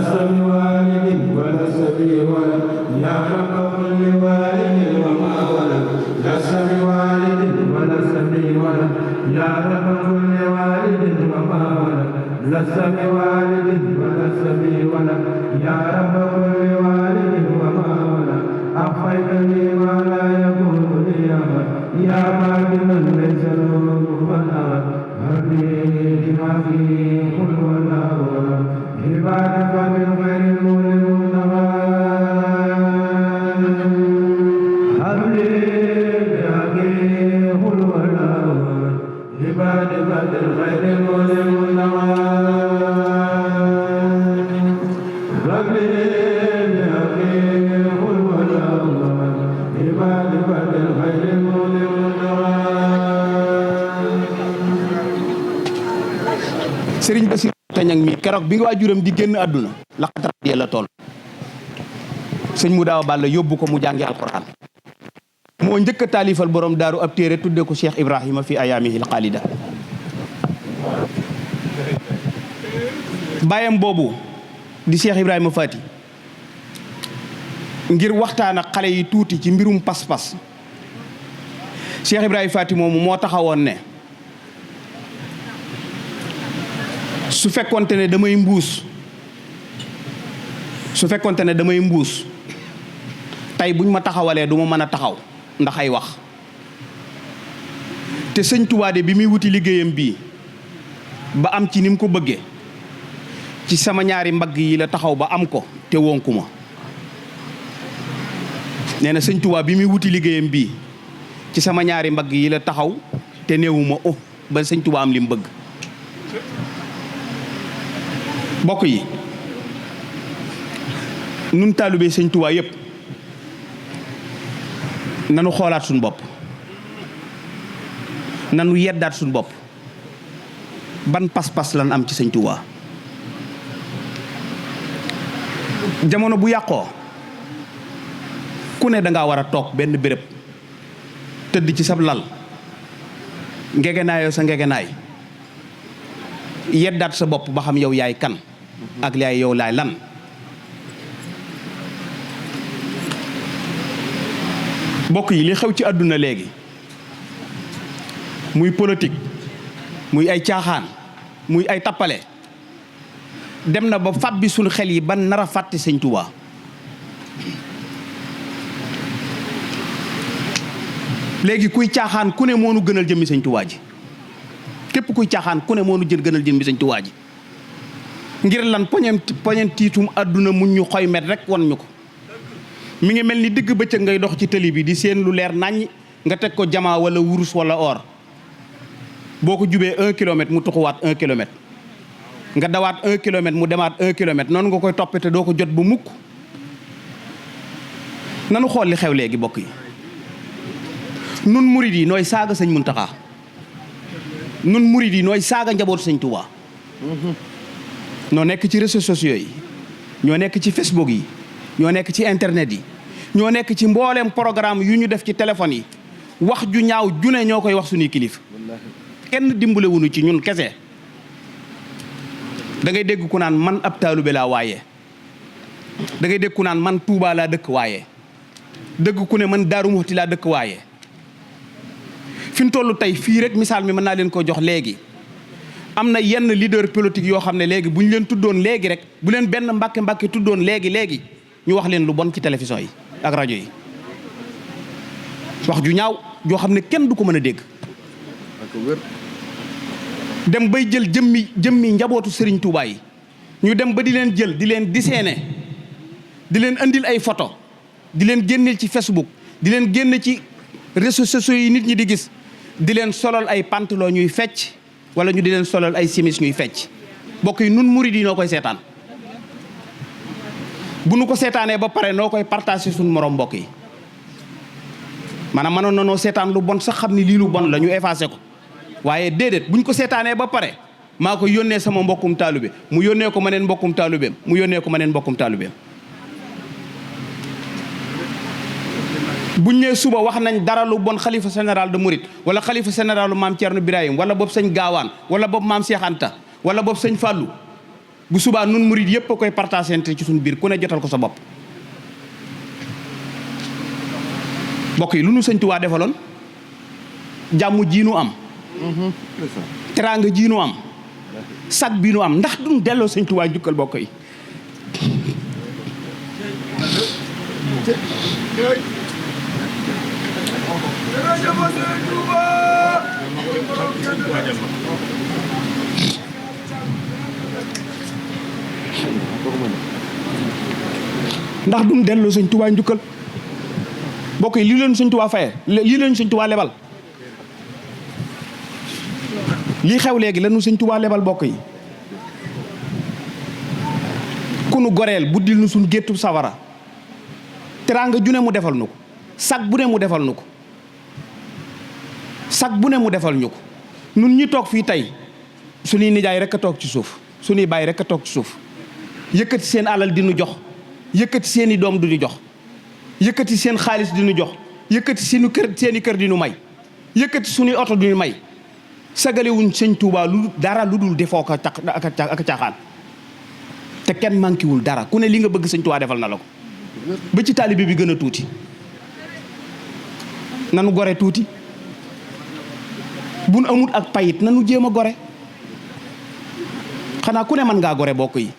لست بوالد ولست بي ولد يا رب كل والد وما ولد لست بوالد ولست بي ولد يا رب كل والد وما ولد لست بوالد ولست بي ولد يا رب كل والد وما ولد أخفيتني ما لا يكون لي أبد يا باطنا ليس له كفوا أحد هب لي بما فيه قل والله أحد عبادك من غير نور المنتهى هب لي بحقه قل والله أحد عبادك من غير نور المنتهى هب لي Sëriñ Bassirou Tañang mi keroog bi nga waajuram di génn àdduna laqatar la tool sëñ mu daaw Balla yóbbu ko mu jàngi alquran moo njëkk a taalifal borom daaru ab téere tudde ko Cheikh Ibrahima fi ayaamihil xaalida bàyyam boobu di Cheikh Ibrahima Fati ngir waxtaan ak xale yi tuuti ci mbirum pas-pas Cheikh Ibrahima Fati moomu moo taxawoon ne su fekkonte ne damay mbuus tey buñ ma taxawalee du ma mën a taxaw ndax ay wax te sëñ Tuubaa de bi muy wuti liggéeyam bii ba am ci ni mu ko bëggee ci sama ñaari mbagg yi la taxaw ba am ko te wonku ma nee na sëñ Tuubaa bi muy wuti liggéeyam bii ci sama ñaari mbagg yi la taxaw te néewuma ba sëñ Tuubaa am li mu bëgg bokk yi nun taalibee sëñ Tuubaa yépp nanu xoolaat suñu bopp nanu yeddaat suñu bopp ban pas-pas lan am ci sëñ Tuubaa jamono bu yàqoo ku ne dangaa war a toog benn béréb tëdd ci sab lal ngegenaayoo sa ngegenaay yeddaat sa bopp ba xam yow yaay kan ak yaay yow laay lan mbokk yi li xew ci àdduna léegi muy politique muy ay caaxaan muy ay tappale dem na ba fàbbi suñu xel yi ban nar a fàtte sëñ Tuubaa léegi kuy caaxaan ku ne moo nu gënal jëmmi sëñ Tuubaa ji képp kuy caaxaan ku ne moo nu gënal jëmmi sëñ Tuubaa ji ngir lan poñentiitum àdduna mu ñu xoy met rek wan ñu ko mi ngi mel ni digg bëccëg ngay dox ci tëli bi di seen lu leer naññ nga teg ko jamaa wala wurus wala or boo ko jubee 1 kilomètre mu tuxuwaat 1 kilomètre nga dawaat 1 kilomètre mu demaat 1 kilomètre noonu nga koy toppee te doo ko jot ba mukk nanu xool li xew léegi bokk yi nun murid yi nooy saaga sëñ Muntaxa nun murid yi nooy saaga njabootu sëñ Tuubaa ñoo nekk ci réseaux sociaux yi ñoo nekk ci Facebook yi ñoo nekk ci internet yi ñoo nekk ci mbooleem programme yu ñu def ci téléphone yi wax ju ñaaw june ñoo koy wax suñuy kilifa kenn dimbale wuñu ci ñun kese da ngay dégg ku naan man ab taalibe laa waaye da ngay dégg ku naan man Touba laa dëkk waaye dëgg ku ne man Daaru Muxti laa dëkk waaye fi mu toll tey fii rek misaal mi mën naa leen ko jox léegi am na yenn leader politique yoo xam ne léegi bu ñu leen tuddoon léegi rek bu leen benn mbàkke tuddoon léegi ñu wax leen lu bon ci télévision yi ak rajo yi wax ju ñaaw joo xam ne kenn du ko mën a dégg dem bay jël jëmmi njabootu Serigne Touba yi ñu dem ba di leen jël di leen dessiné di leen andil ay photo di leen génneel ci Facebook di leen génne ci réseaux sociaux yi nit ñi di gis di leen solal ay pantalon ñuy fecc wala ñu di leen solal ay simis ñuy fecc bokk yi nun murid yi noo koy seetaan bu nu ko seetaanee ba pare noo koy partagé suñu morom mbokk yi maanaam mënoon na noo seetaan lu bon sax xam ni lii lu bon la ñu effacé ko waaye déedéet buñ ko seetaanee ba pare maa ko yónnee sama mbokkum taalube mu yónnee ko ma neen mbokkum taalubeem mu yónnee ko ma neen mbokkum taalubeem buñ nee suba wax nañ dara lu bon xalifa général de Mouride wala xalifa général maam Thierno Birahim wala boobu sëñ Gaawaan wala boobu maam Cheikh Anta wala boobu sëñ Fallou bu subaa nun murid yëpp a koy partagé ci suñu biir ku ne jotal ko sa bopp. mbokk yi lu nu sëñ Tuubaa defaloon jàmm ji nu am teraanga ji nu am sag bi nu am ndax duñ delloo sëñ Tuubaa jukkal mbokk yi. ndax duñ delloo sëñ Tuubaa njukkal mbokk yi lii leen sëñ Tuubaa faye lii leen sëñ Tuubaa lebal lii xew léegi lanu sëñ Tuubaa lebal mbokk yi ku nu goreel buddil nu suñ géttu sawara teraanga ju ne mu defal nu ko sag bu ne mu defal nu ko sag bu ne mu defal ñu ko nun ñi toog fii tey suñuy nijaay rek a toog ci suuf suñuy baay rek a toog ci suuf yëkkati seen alal di nu jox yëkkati seeni doom du ñu jox yëkkati seen xaalis di nu jox yëkkati seeni kër di nu may yëkkati suñuy oto di nu may sagalewuñ sëñ Tuubaa lu dara lu dul defoo ko ak caaxaan te kenn manquéwul dara ku ne li nga bëgg sëñ Tuubaa defal na la ko ba ci taalibe bi gën a tuuti nanu gore tuuti buñ amut ak payit nanu jéem a gore xanaa ku ne mën ngaa gore bokk yi.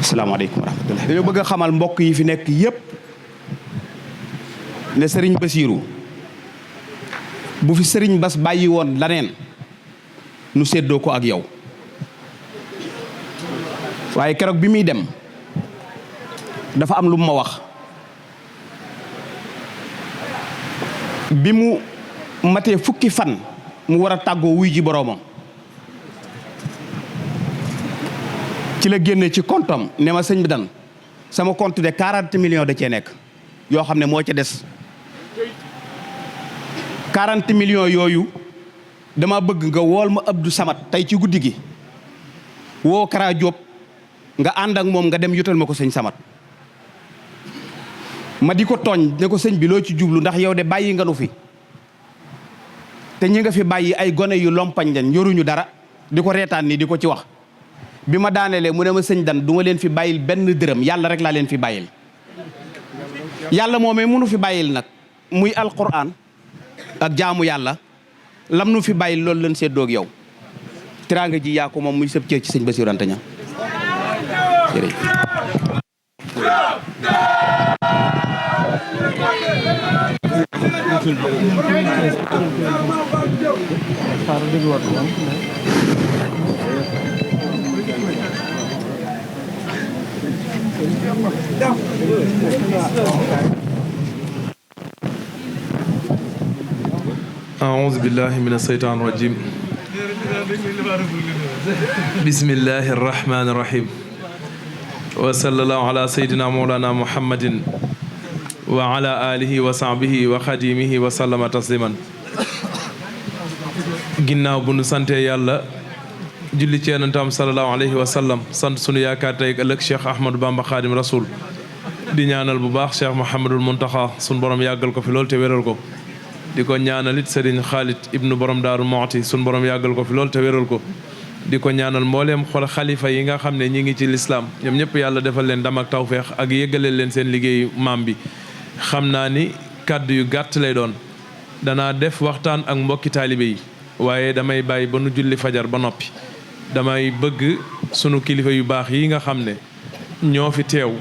asalaamaaleykum wa rahmatulah. dañoo bëgg a xamal mbokk yi fi nekk yépp ne sëriñ Basiiru bu fi sëriñ Bas bàyyi woon laneen nu séddoo ko ak yow waaye keroog bi muy dem dafa am lu ma wax bi mu matee fukki fan mu war a tàggoo wuy ji boroomam ci la génne ci comptam ne ma sëñ bi dan sama compte de 40 millions da cee nekk yoo xam ne moo ca des 40 millions yooyu dama bëgg nga wool ma Abdou Samad tey ci guddi gi woo Kara Diop nga ànd ak moom nga dem yutal ma ko sëñ Samad ma di ko tooñ ne ko sëñ bi loo ci jublu ndax yow de bàyyi nga nu fi te ñi nga fi bàyyi ay gone yu lompañ lañ yoruñu dara di ko reetaan ni di ko ci wax bi ma daanelee mu ne ma sëñ dan du ma leen fi bàyyil benn dërëm yàlla rek laa leen fi bàyyil yàlla moomee munu fi bàyyil nag muy alquran ak jaamu yàlla lam nu fi bàyyil loolu leen séddoog yow teraanga ji yaa ko moom muy sëb cër ci sëñ Bassirou Anta Niang أعوذ بالله من الشيطان الرجيم بسم الله الرحمن الرحيم وصلى الله على سيدنا مولانا محمد وعلى آله وصحبه وخديمه وسلم تسليما ginnaaw bu nu sante yàlla julli ci yonentam sallallahu alayhi wa sallam sant sunu yaakaar tey ëllëg Cheikh Ahmadou Bamba Khadim Rasoul di ñaanal bu baax Cheikh Mouhamadul Mountakha sunu borom yàggal ko fi lool te wéral ko di ko ñaanal it Serigne Khalid ibnu borom Daaru Moxti sunu borom yàggal ko fi lool te wéral ko di ko ñaanal mbooleem xol xalifa yi nga xam ne ñi ngi ci lislaam ñoom ñëpp yàlla defal leen ndam ak tawfeex ak yëggaleel leen seen liggéeyu maam bi xam naa ni kàddu yu gàtt lay doon danaa def waxtaan ak mbokki taalibe yi waaye damay bàyyi ba nu julli fajar ba noppi damay bëgg sunu kilifa yu baax yi nga xam ne ñoo fi teew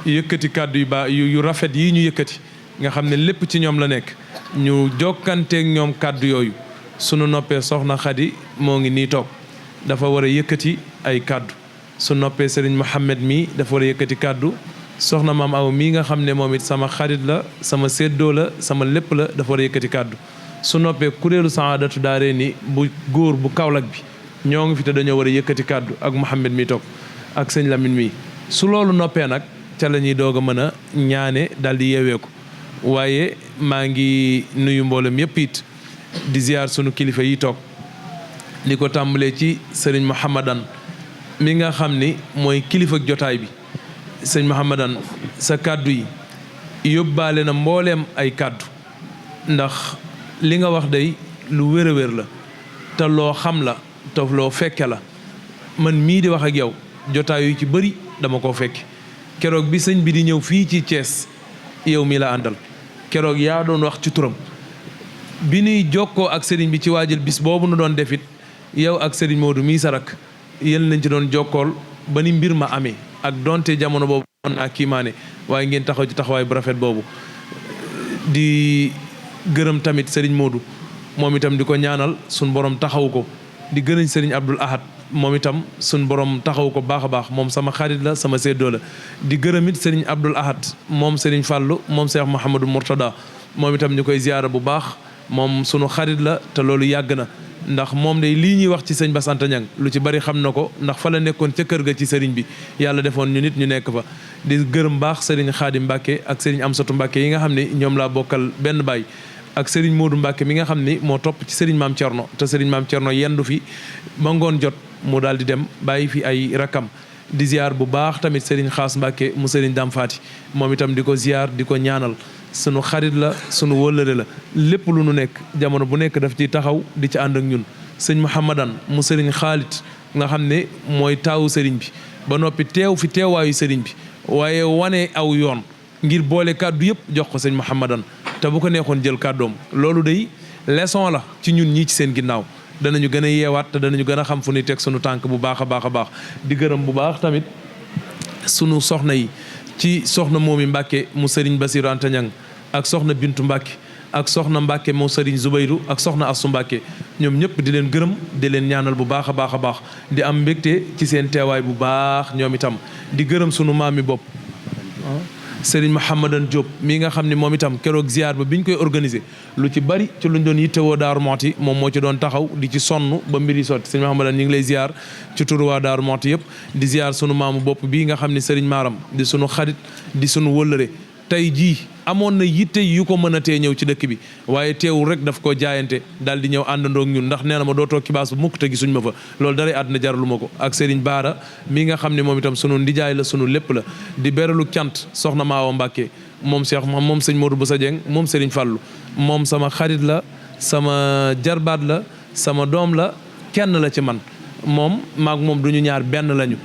yëkkati kàddu yu baax yu rafet yi ñu yëkkati nga xam ne lépp ci ñoom la nekk ñu jokkanteeg ñoom kàddu yooyu sunu noppee soxna Xadi moo ngi nii toog dafa war a yëkkati ay kàddu su noppee Serigne Mohamed mii dafa war a yëkkati kàddu soxna maam aw mii nga xam ne moom it sama xarit la sama séddoo la sama lépp la dafa war a yëkkati kàddu su noppee kuréelu saadatu daare ni bu góor bu Kaolack bi ñoo ngi fi te dañoo war a yëkkati kàddu ak Mohamed mi toog ak sëñ Lamine mi su loolu noppee nag ca la ñuy doog a mën a ñaane daal di yeewee ko waaye maa ngi nuyu mboolem yëpp it di ziar sunu kilifa yi toog li ko tàmbalee ci sëriñ Mouhamadan mi nga xam ni mooy kilifa jotaay bi sëñ Mouhamadan sa kàddu yi yóbbaale na mbooleem ay kàddu ndax li nga wax day lu wér a wér la te loo xam la te loo fekke la man mii di wax ak yow jotaay yu ci bëri dama koo fekk keroog bi sëñ bi di ñëw fii ci Thiès yow mii la àndal keroog yaa doon wax ci turam bi nuy jokkoo ak sëriñ bi ci waajal bis boobu nu doon defit yow ak sëriñ Modou mii sa rak yéen lañ ci doon jokkool ba ni mbir ma amee ak donte jamono boobu doon naa kiimaane waaye ngeen taxaw ci taxawaay bu rafet boobu di gërëm tamit sëriñ Modou moom itam di ko ñaanal suñ borom taxaw ko di gërëm sëriñ Abdoul Ahad moom itam suñ borom taxaw ko baax a baax moom sama xarit la sama séddoo la di gërëm it sëriñ Abdoul Ahad moom sëriñ Fallou moom Cheikh Mouhamadou Mourtada moom itam ñu koy ziyaara bu baax moom sunu xarit la te loolu yàgg na ndax moom day lii ñuy wax ci sëñ Bass Anta Niang lu ci bari xam na ko ndax fa la nekkoon ca kër ga ci sëriñ bi yàlla defoon ñu nit ñu nekk fa di gërëm baax sëriñ Xaadim Mbàkke ak sëriñ Amsatu Mbàkke yi nga xam ne ñoom laa bokkal benn baay ak sëriñ Modou Mbàkke mi nga xam ni moo topp ci sëriñ Maam Cerno te sëriñ Maam Cerno yendu fi ba ngoon jot mu daal di dem bàyyi fi ay rakam di ziar bu baax tamit sëriñ Xaas Mbàkke mu sëriñ Dam Faati moom itam di ko ziar di ko ñaanal sunu xarit la sunu wëllëre la lépp lu nu nekk jamono bu nekk daf ci taxaw di ci ànd ak ñun sëñ Mouhamadan mu sëriñ Xaalit nga xam ne mooy taawu sëriñ bi ba noppi teew fi teewaayu sëriñ bi waaye wane aw yoon ngir boole kàddu yëpp jox ko sëñ Mouhamadan te bu ko neexoon jël kàddoom loolu day leçon la ci ñun ñii ci seen ginnaaw danañu gën a yeewaat te danañu gën a xam fu ñuy teg sunu tànk bu baax a baax a baax di gërëm bu baax tamit sunu soxna yi ci soxna Moomi Mbàkke mu sëriñ Basiru Anta Niang ak soxna Bintu Mbàkke ak soxna Mbàkke mu sëriñ Zubayru ak soxna Assu Mbàkke ñoom ñëpp di leen gërëm di leen ñaanal bu baax a baax a baax di am mbégte ci seen teewaay bu baax ñoom itam di gërëm sunu maami bopp sëriñ Mouhamadan Diop mii nga xam ne moom itam keroog ziar ba biñ koy organiser lu ci bari ci luñ doon yittewoo Daaru Muxti moom moo ci doon taxaw di ci sonn ba mbir yi sotti sëriñ Mouhamadan ñu ngi lay ziar ci turu waa Daaru Muxti yëpp di ziar sunu maamu bopp bii nga xam ne sëriñ Maaram di sunu xarit di sunu wëllëre tey jii amoon na yitte yu ko mën a tee ñëw ci dëkk bi waaye teewul rek daf koo jaayante daal di ñëw àndandoo ak ñun ndax nee na ma doo toog ci baas bu mukk te gisuñ ma fa loolu daray àdduna jaralu ma ko ak Serigne Baara mi nga xam ne moom itam sunu ndijaay la sunu lépp la di beralu cant soxna Maawa Mbàkke moom Cheikh moom sëñ Modou Boussa Dieng moom Serigne Fallou moom sama xarit la sama jarbaat la sama doom la kenn la ci man moom maag moom du ñu ñaar benn lañu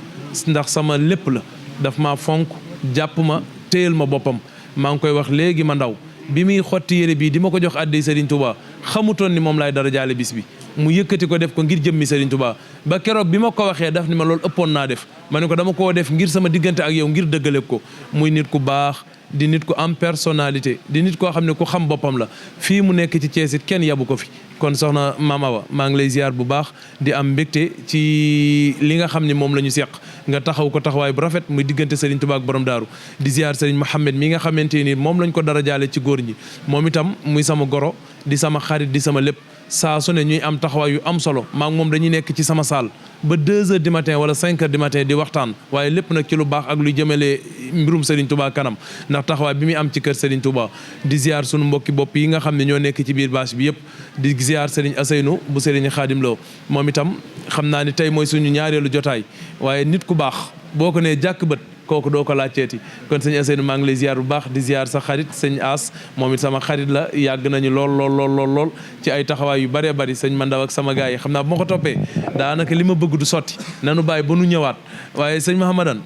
ndax sama lépp la daf ma fonk jàpp ma téyel ma boppam maa ngi koy wax léegi ma ndaw bi muy xotti yére bii di ma ko jox addi Serigne Touba xamutoon ni moom laay dara jaale bis bi mu yëkkati ko def ko ngir jëmmi Serigne Touba ba keroog bi ma ko waxee daf ni ma loolu ëppoon naa def ma ne ko dama koo def ngir sama diggante ak yow ngir dëggale ko muy nit ku baax di nit ku am personnalité di nit koo xam ne ku xam boppam la fii mu nekk ci Thiès it kenn yabu ko fi kon soxna Mame Awa maa ngi lay ziar bu baax di am mbégte ci li nga xam ne moom la ñu seq nga taxaw ko taxawaay bu rafet muy diggante Serigne Touba ak borom daaru di ziar Serigne Mohamed mi nga xamante ni moom lañ ko dara jaale ci góor ñi moom itam muy sama goro di sama xarit di sama lépp saa su ne ñuy am taxawaay yu am solo maa ngi moom dañuy nekk ci sama saal ba 2 heures du matin wala 5 heures du matin di waxtaan waaye lépp nag ci lu baax ak luy jëmale mbirum Serigne Touba kanam ndax taxawaay bi muy am ci kër Serigne Touba di ziar sunu mbokki bopp yi nga xam ne ñoo nekk ci biir bâche bi yëpp di ziar Serigne Aseynou bu Serigne Khadim Lo moom itam xam naa ni tey mooy suñu ñaareelu jotaay waaye nit ku baax boo ko nee jàkk bët kooku doo ko laajteeti kon sëñ Aseynou maa ngi lay ziar bu baax di ziar sa xarit sëñ As moom it sama xarit la yàgg nañu lool ci ay taxawaay yu bëree bëri sëñ Mandaw ak sama gars yi xam naa bu ma ko toppee daanaka li ma bëgg du sotti nanu bàyyi ba nu ñëwaat waaye sëñ Mouhamadan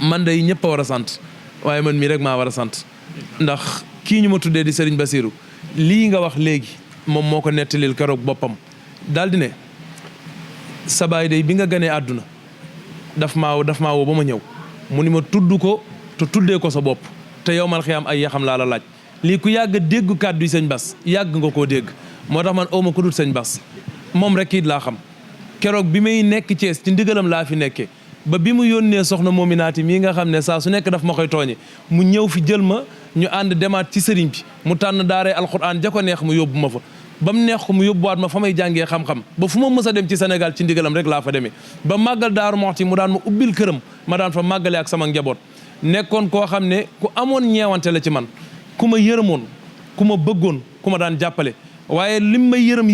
man day ñëpp a war a sant waaye man mii rek maa war a sant ndax kii ñu ma tuddee di Serigne Bassirou lii nga wax léegi moom moo ko nettalil keroog boppam daal di ne sa baay day bi nga ganee àdduna daf maa woo ba ma ñëw mu ni ma tudd ko te tuddee ko sa bopp te yow mal xiyaam ay yaxam laa la laaj lii ku yàgg dégg kàddu yi sëñ Bass yàgg nga koo dégg moo tax man awma ku dul sëñ Bass moom rek it laa xam keroog bi may nekk Thiès ci ndigalam laa fi nekkee ba bi mu yónnee soxna Moominaati mii nga xam ne saa su nekk daf ma koy tooñe mu ñëw fi jël ma ñu ànd demaat ci sëriñ bi mu tànn daaree alxuraan ja ko neex mu yóbbu ma fa ba mu neex ko mu yóbbuwaat ma fa may jàngee xam-xam ba fu ma mës a dem ci Sénégal ci ndigalam rek laa fa demee ba màggal Daaru Muxti mu daan ma ubbil këram ma daan fa màggale ak sama njaboot nekkoon koo xam ne ku amoon ñeewante la ci man ku ma yërëmoon ku ma bëggoon ku ma daan jàppale waaye lim may yërëm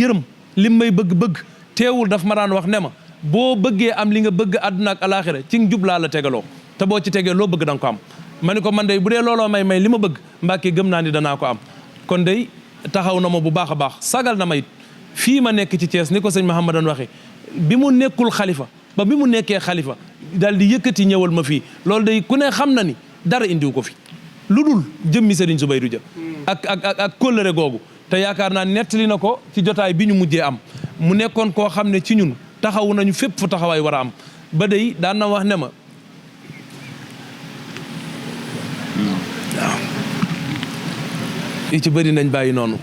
lim may bëgg teewul daf ma daan wax ne ma boo bëggee am li nga bëgg àdduna ak alaaxira ci njub laa la tegaloo te boo ci tegee loo bëgg da nga ko am ma ne ko man day bu dee looloo may li ma bëgg Mbàkke gëm naa ni danaa ko am kon day taxaw na ma bu baax a baax sagal na ma it fii ma nekk ci Thiès ni ko sëñ Mouhamadan waxee bi mu nekkul xalifa ba bi mu nekkee xalifa daal di yëkkati ñëwal ma fii loolu day ku ne xam na ni dara indiw ko fi lu dul jëmmi Serigne Soubayrou Dia ak kóllëre googu te yaakaar naa nettali na ko ci jotaay bi ñu mujjee am mu nekkoon koo xam ne ci ñun taxawu nañu fépp fu taxawaay war a am ba day daan na wax ne ma waaw yi ci bëri nañ bàyyi noonu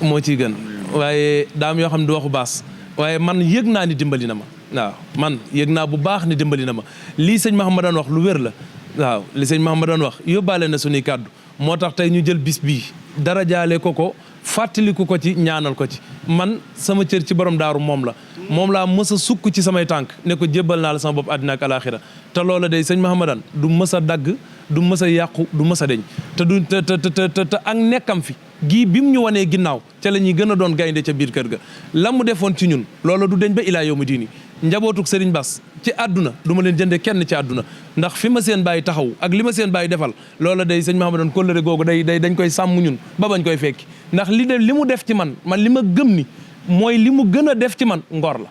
moo ciy gën waaye daam yoo xam ne du waxu baas waaye man yëg naa ni dimbali na ma waaw man yëg naa bu baax ni dimbali na ma lii sëñ Mahamadan wax lu wér la waaw li sëñ Mahamadan wax yóbbaale na suñuy kàddu moo tax tey ñu jël bis bii dara jaale ko fàttaliku ko ci ñaanal ko ci man sama cër ci borom daaru moom laa mës a sukk ci samay tànk ne ko jébbal naa la sama bopp àddina ak alaaxira te loola day sëñ Mahamadan du mës a dagg du mës a yàqu du mës a deñ te ak nekkam fi gii bi mu ñu wanee ginnaaw ca la ñuy gën a doon gaynde ca biir kër ga la mu defoon ci ñun loola du deñ ba ilaa yawmi diini njabootuk Serigne Bass ci àdduna du ma leen jënde kenn ci àdduna ndax fi ma seen bàyyi taxaw ak li ma seen bàyyi defal loola day sëñ Mahamadan kóllëre googu dañ koy sàmm ñun ba bañ koy fekki ndax li mu def ci man li ma gëm ni mooy li mu gën a def ci man ngor la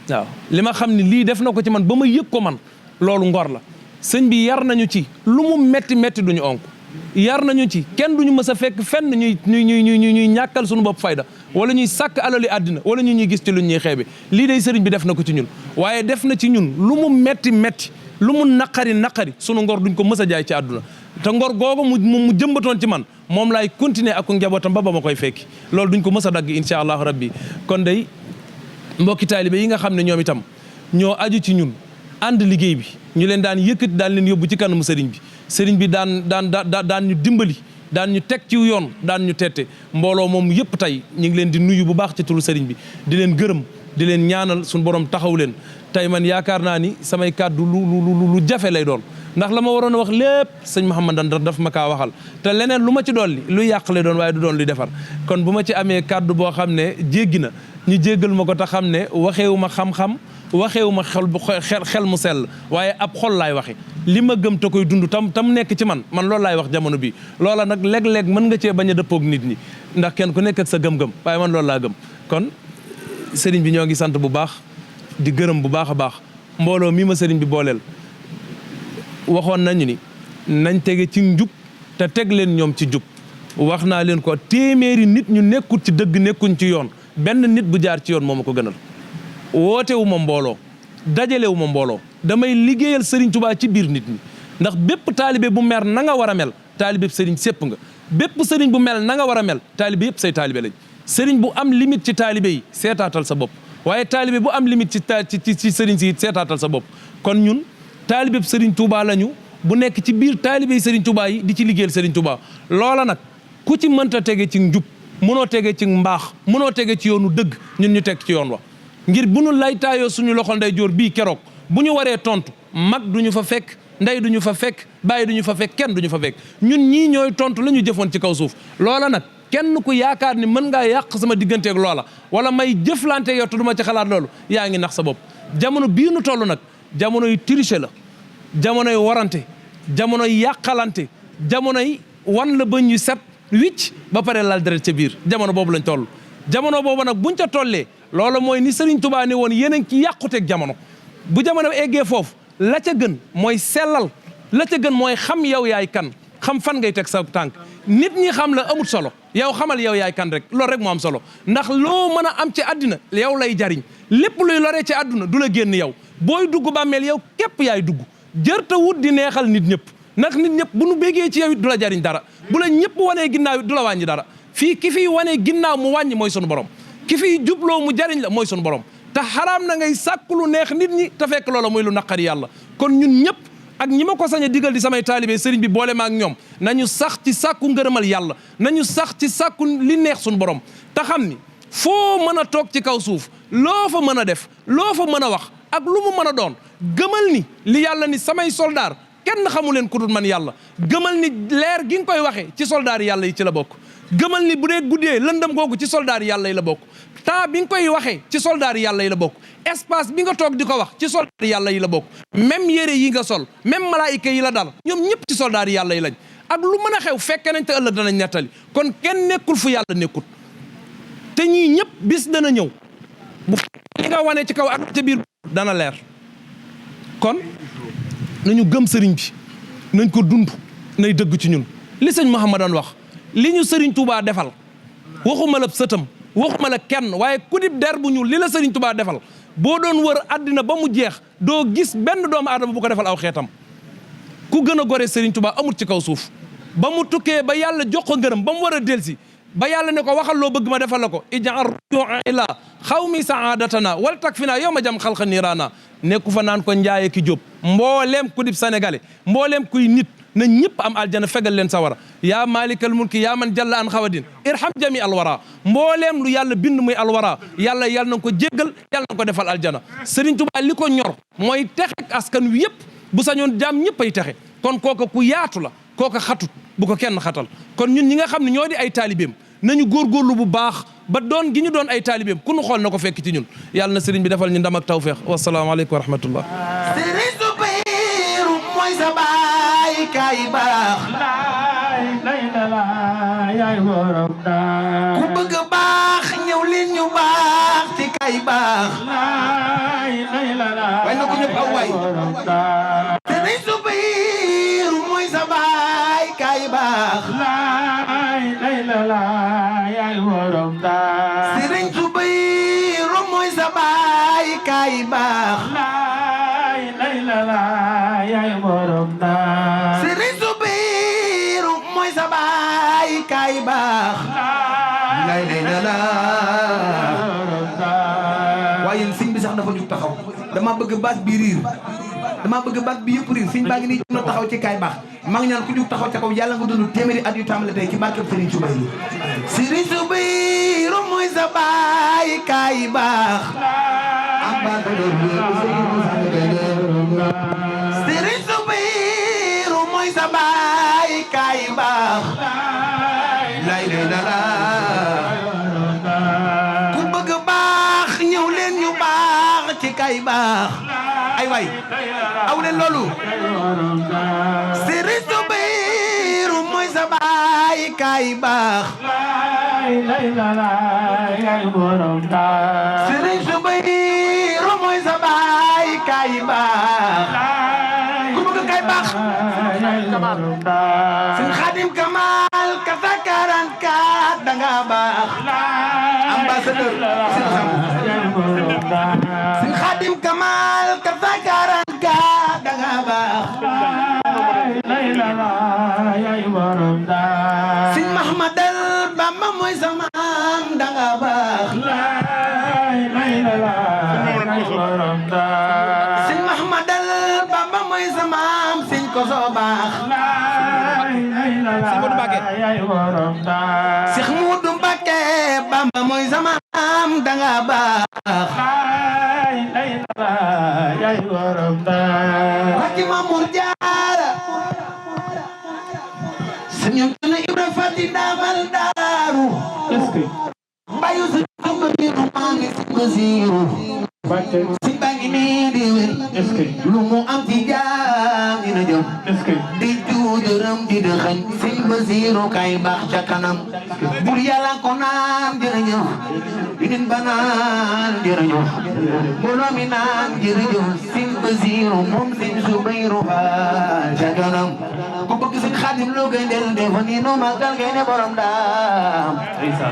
waaw li ma xam ni lii def na ko ci man ba ma yëg ko man loolu ngor la sëñ bi yar nañu ci lu mu metti duñu onk yar nañu ci kenn duñu mës a fekk fenn ñuy ñàkkal suñu bopp fayda wala ñuy sàkk alali àddina wala ñuy gis ci lu ñuy xeebe lii day sëriñ bi def na ko ci ñun waaye def na ci ñun lu mu metti lu mu naqari sunu ngor duñ ko mës a jaay ci àdduna te ngor googu mu jëmbatoon ci man moom laay continuer ak njabootam ba ma koy fekki loolu duñ ko mës a dagg incha allahu rabbi kon day mbokki taalibe yi nga xam ne ñoom itam ñoo aju ci ñun ànd liggéey bi ñu leen daan yëkkati daan leen yóbbu ci kanamu sëriñ bi daan ñu dimbali daan ñu teg ci yoon daan ñu tette mbooloo moom yëpp tey ñu ngi leen di nuyu bu baax ci turu sëriñ bi di leen gërëm di leen ñaanal suñu borom taxaw leen tey man yaakaar naa ni samay kàddu lu jafe lay doon ndax la ma waroon a wax lépp sëñ Mahamadan daf ma kaa waxal te leneen lu ma ci dolli lu yàq lay doon waaye du doon luy defar kon bu ma ci amee kàddu boo xam ne jéggi na ñu jéggal ma ko te xam ne waxeewu ma xam-xam waxeewu ma xel mu sell waaye ab xol laay waxe li ma gëm te koy dund tam nekk ci man loolu laay wax jamono bii loola nag léeg-léeg mën nga cee bañ a dëppoog nit ñi ndax kenn ku nekk ak sa gëm-gëm waaye man loolu laa gëm kon sëriñ bi ñoo ngi sant bu baax di gërëm bu baax a baax mbooloo mi ma sëriñ bi booleel waxoon nañu ni nañ tege ci njub te teg leen ñoom ci jub wax naa leen ko téeméeri nit ñu nekkut ci dëgg nekkuñ ci yoon benn nit bu jaar ci yoon moo ma ko gënal wootewu ma mbooloo dajalewu ma mbooloo damay liggéeyal Serigne Touba ci biir nit ñi ndax bépp taalibe bu mer na nga war a mel taalibe Serigne sépp nga bépp Serigne bu mel na nga war a mel taalibe yëpp say taalibe lañ Serigne bu am limite ci taalibe yi seetaatal sa bopp waaye taalibe bu am limite ci Serigne si it seetaatal sa bopp kon ñun taalibe Serigne Touba lañu bu nekk ci biir taalibe yi Serigne Touba yi di ci liggéeyal Serigne Touba loola nag ku ci mënta tege ci njub mënoo tege ci mbaax mënoo tege ci yoonu dëgg ñun ñu teg ci yoon wa ngir bu nu laytaayoo suñu loxo ndey joor bii keroog bu ñu waree tontu mag duñu fa fekk ndey duñu fa fekk bàyyi duñu fa fekk kenn duñu fa fekk ñun ñii ñooy tontu la ñu jëfoon ci kaw suuf loola nag kenn ku yaakaar ni mën ngaa yàq sama digganteeg loola wala may jëflante yow te du ma ci xalaat loolu yaa ngi nax sa bopp jamono bii nu toll nag jamonoy tricher la jamonoy warante jamonoy yàqalante jamonoy wan la bañ yu set wicc ba pare lal deret ca biir jamono boobu lañ toll jamono boobu nag buñ ca tollee loolu mooy ni Serigne Touba ne woon yéen a ngi ci yàquteeg jamono bu jamono eggee foofu la ca gën mooy sellal la ca gën mooy xam yow yaay kan xam fan ngay teg sa tànk nit ñi xam la amut solo yow xamal yow yaay kan rek loolu rek moo am solo ndax loo mën a am ci àddina yow lay jariñ lépp luy loree ci àdduna du la génn yow booy dugg bàmmeel yow képp yaay dugg jërta wut di neexal nit ñëpp ndax nit ñëpp bu nu béggee ci yow it du la jariñ dara bu la ñëpp wanee ginnaaw it du la wàññi dara fii ki fiy wanee ginnaaw mu wàññi mooy sunu borom ki fiy jubloo mu jariñ la mooy sunu borom te xaraam na ngay sàkku lu neex nit ñi te fekk loola muy lu naqari yàlla kon ñun ñëpp ak ñi ma ko sañ a digal di samay taalibe sëriñ bi boole ma ak ñoom nañu sax ci sàkku ngërëmal yàlla nañu sax ci sàkku li neex sunu borom te xam ni foo mën a toog ci kaw suuf loo fa mën a def loo fa mën a wax ak lu mu mën a doon gëmal ni li yàlla ni samay soldaar kenn xamu leen ku dul man yàlla gëmal ni leer gi nga koy waxee ci soldaar yàlla yi ci la bokk gëmal ni bu dee guddee lëndëm googu ci soldaar yàlla yi la bokk temps bi nga koy waxee ci soldaar yàlla yi la bokk espace bi nga toog di ko wax ci soldaar yàlla yi la bokk même yére yi nga sol même malaayika yi la dal ñoom ñëpp ci soldaar yàlla yi lañ ak lu mën a xew fekke nañ te ëllëg danañ nettali kon kenn nekkul fu yàlla nekkut te ñii ñëpp bis dana ñëw bu li nga wane ci kaw ak ca biir dana leer kon nañu gëm sëriñ bi nañ ko dund nay dëgg ci ñun li sëñ Mouhamadane wax li ñu sëriñ Touba defal waxuma la sëtam waxuma la kenn waaye ku dib der bu ñuul li la sëriñ Touba defal boo doon wër àddina ba mu jeex doo gis benn doomu aadama bu ko defal aw xeetam ku gën a gore sëriñ Touba amut ci kaw suuf ba mu tukkee ba yàlla jox ko ngërëm ba mu war a delsi ba yàlla ne ko waxal loo bëgg ma defal la ko ij'al ruju'a ila xawmi saadatana wal takfina yow ma jam xalqa niiraana nekku fa naan ko njaaye ki jóob mbooleem ku dib sénégalais mbooleem kuy nit na ñëpp am aljana fegal leen sawara yaa malikal mulki yaa man jalla an xawadin irham jami alwara mbooleem lu yàlla bind muy alwara yàlla na ko jéggal yàlla na ko defal aljana Sëriñ Tuubaa li ko ñor mooy texe askan wi yëpp bu sañoon jaam ñëpp ay texe kon kooka ku yaatu la kooka xatut bu ko kenn xatal kon ñun ñi nga xam ne ñoo di ay taalibeem nañu góorgóorlu bu baax ba doon gi ñu doon ay taalibeem ku nu xool na ko fekk ci ñun yàlla na sëriñ bi defal ñu ndam ak tawfeex wasalaamaaleykum wa rahmatullah Sëriñ Subayru mooy sa baay kaay baax ku bëgg baax ñëw leen ñu baax ci kaay baax way na ko ñëpp aw waay Sëriñ Subayru mooy sa baay kaay baax Sëriñ Subayru mooy sa baay kaay baax Sëriñ Subayru mooy sa baay kaay baax lay la la waaye yéen sëñ bi sax dafa jug taxaw dama bëgg baat bi riir dama bëgg baat bi yëpp riir sëñ baa ngi nii jug na taxaw ci kaay baax maa ngi ñaan ku jug taxaw ca kaw yàlla nga dund téeméeri at yu tàmbale tey ci barkeb Sëriñ Subayru Sëriñ Subayru mooy sa baay kaay baax Sëriñ Subayru mooy sa baay kaay baax lay la ku bëgg baax ñëw leen ñu baax ci kaay baax ay waay aw leen loolu Sëriñ Subayru mooy sa baay kaay baax Sëriñ Subayru mooy sa baay kaay baax ku bëgg kaay baax Sëriñ Xaadim Kamal kasa 44 danga baax ambassadeur Sëriñ Xaadim Kamal kasa 44 danga baax Sëriñ Mahmadal Bamba mooy sa maam danga baax Sëriñ Mahmadal Bamba mooy sa maam Sëriñ Koso baax Sëriñ Moodu Mbàkke Sëriñ Moodu Mbàkke Bamba mooy sa maam danga baax Rakki Mamour Jaara Sëriñ Ibra Fati Daamal Daaru bayu Sëriñ Subayru maa ngi si Basiiru si baa ngi nii di wér lu mu am ci jaam dina jëm di juujuram di dëxañ Sëriñ Basiiru kay baax ca kanam bur Yàlla ko naan jërëjëf inin ba naan jërëjëf mbooloo mi naan jërëjëf Sëriñ Basiiru moom Sëriñ Subayru baax ca kanam ku bëgg Sëriñ Xaadim Lo Gaydel defa ni no magal Gaynde borom daam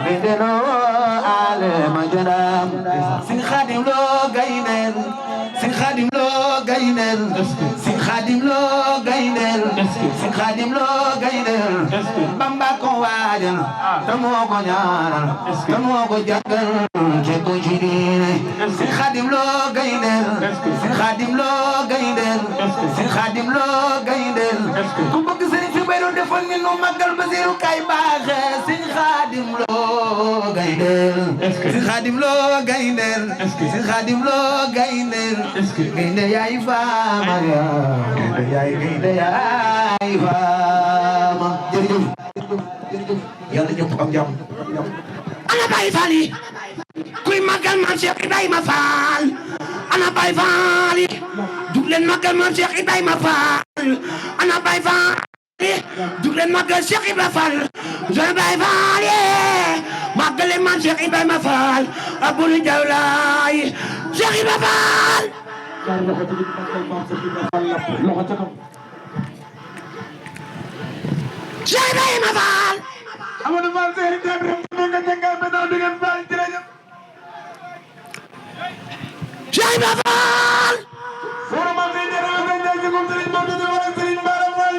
Gaynde no ale ma jodam Sëriñ Xaadim Lo Gaydel Sëriñ Xaadim Lo Gaydel Sëriñ Xaadim Lo Gaydel Sëriñ Xaadim Lo Gaydel Bamba ko waajal te moo ko ñaanal te moo ko jàngal te ko ci diine Sëriñ Xaadim Lo Gaydel Sëriñ Xaadim Lo Gaydel Sëriñ Xaadim Lo Gaydel ku bëgg Sëriñ Subayru defoon ni nu magal Basiiru kay baaxe Sëriñ Xaadim Lo Gaydel Sëriñ Xaadim Lo Gaydel Sëriñ Xaadim Lo Gaydel gaynde yaay faama gaynde yaay faama jërëjëf yàlla ñëpp am jàmm ana Baay Faal yi kuy magal Maam Cheikh Ibrahima Fall ana Baay Faal yi jug leen magal Maam Cheikh Ibrahima Fall ana Baay Faal yi jug leen magal Cheikh Ibrahima Fall ana Baay Faal yi magal Maam Cheikh Ibrahima Fall abul jawlaay Cheikh Ibrahima Fall ñaar loxo ci nit màggal maam sa Ibra Fall loxo ca kaw Cheikh Ibrahima Fall Amadou Fall Serigne Ibrahima nga jëngal ba daw digen Fall jërëjëf Cheikh Ibrahima Fall Soro maam Serigne Ibrahima dañ day ci gum Serigne Maodo ñu wala Serigne Bara Fall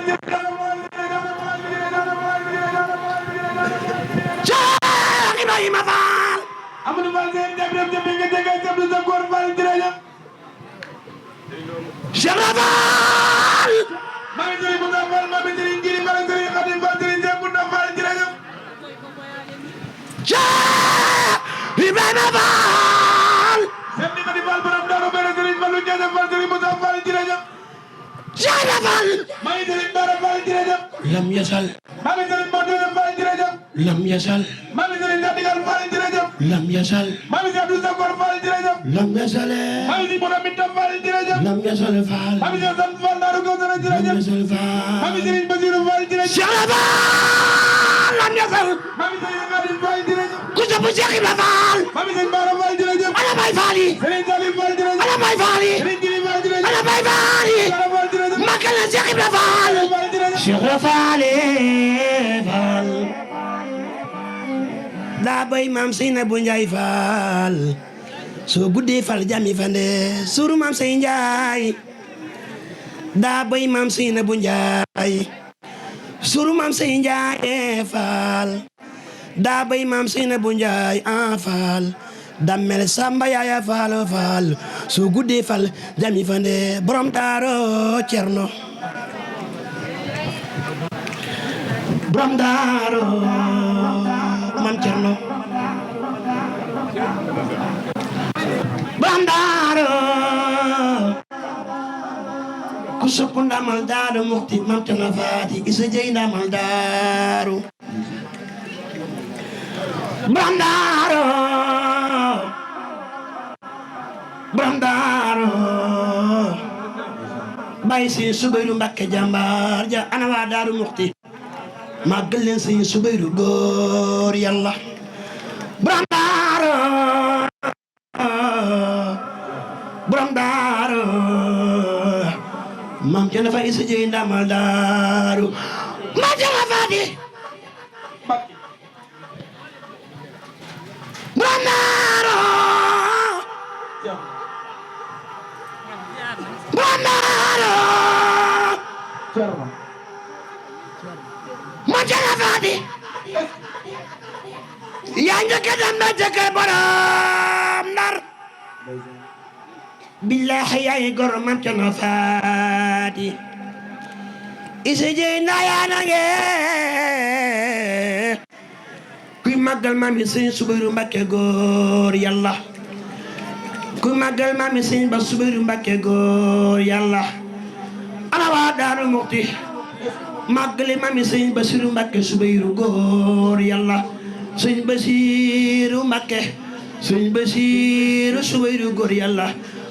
Cheikh Ibrahima Fall Amadou Fall Serigne Ibrahima nga jëngal jëm sa góor Fall jërëjëf Cheikh Fall Mami Serigne Moussa Fall Mami Serigne Giri Mami Serigne Khadim Fall Serigne Cheikh Moussa Fall jërëjëf Cheikh Ibrahima Fall Serigne Khadi Fall borom Daaru Bere Serigne Fallou Ndiaye Fall Serigne Moussa Fall jërëjëf Cheikh Ibrahima Fall Mami Serigne Bara Fall jërëjëf lam yasal Mami Serigne Modou Fall jërëjëf lam yasal Mami Serigne Nadigal Fall jërëjëf lam yasal Mami Serigne Abdou Sakor Fall jërëjëf lam yasal Mami Serigne Modou Minta Fall jërëjëf lam yasal Fall Mami Serigne Sant Fall Daaru Gawsara lam jërëjëf yasal Fall Mami Serigne Basirou Fall jërëjëf Cheikh Ibrahima Fall lam yasal Mami Serigne Khadim Fall jërëjëf ku sopp Cheikh Ibrahima Fall Mami Serigne Bara Fall jërëjëf ana Baye Fall yi Serigne Salim Fall jërëjëf ana Baye Fall yi Serigne Giri Fall jërëjëf ana Baye Fall yi Bara Fall jërëjëf magal na Cheikh Ibrahima Fall Fall jërëjëf Cheikh Fall Fall daa bay maam Seyna bu Njaay Fall soo guddee Fall jàmmi fande suuru maam Sey Njaay daa bay maam Seyna bu Njaay suuru maam Sey Njaay Fall daa bay maam Seyna bu Njaay Fall dammel Samba Yaaya Fall Fall soo guddee Fall jàmmi fande borom daaro Cerno borom daaro Mam Cerno borom daaro ku sopp ndamal daaro mukti Mam Cerno Faati isa jey ndamal daaro borom daaro borom daaro bay si Subayru Mbakke jàmbaar ja ana waa daaro mukti màggal leen sëñ Subayru góor yàlla borom daaro borom daaro Mam Cerno Faati isa jey ndamal daaro Mam Cerno Faati borom daaro borom daaro Mam Cerno Faati yaa njëkk a dem ba jëkk borom Ndar billahi yaay gor Mam Cerno Faati isa jey ndayaana nge kuy màggal maami sëñ Subayru Mbakke góor yàlla kuy màggal maami sëñ ba Subayru Mbakke góor yàlla ana waa Daaru Muxti màggale mami sëñ Basiru Mbakke Subayru góor yàlla sëñ Basiru Mbakke sëñ Basiru Subayru góor yàlla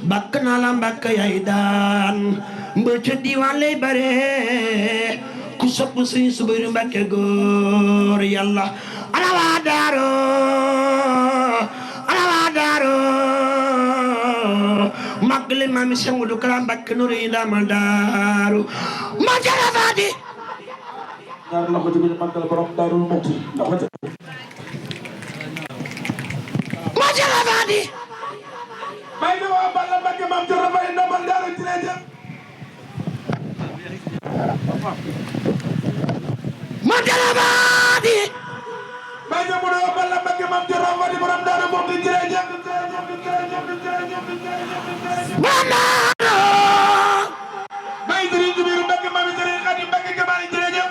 bakk naa la Mbakke yaay daan mbër ca diwaan lay bare ku sopp sëñ Subayru Mbakke góor yàlla ana waa Daaro ana waa Daaro màggale mami sëñ Mudu Kara Mbakke nuru yi ndamal Daaru Mam Cerno Faati ñaar loxo ci biir màggal borom Daaru Muxti loxo ca Mam Cerno Faati may na waa Balla Mbakke Mam Cerno Faati ndamal Daaru ci lay jëm Mam Cerno Faati may na mu waa Balla Mbakke Mam Cerno Faati borom Daaru Muxti ci lay jëm borom Daaru may Serigne Subayru Mbakke Mami Serigne Khadim Mbakke Kebali ci lay jëm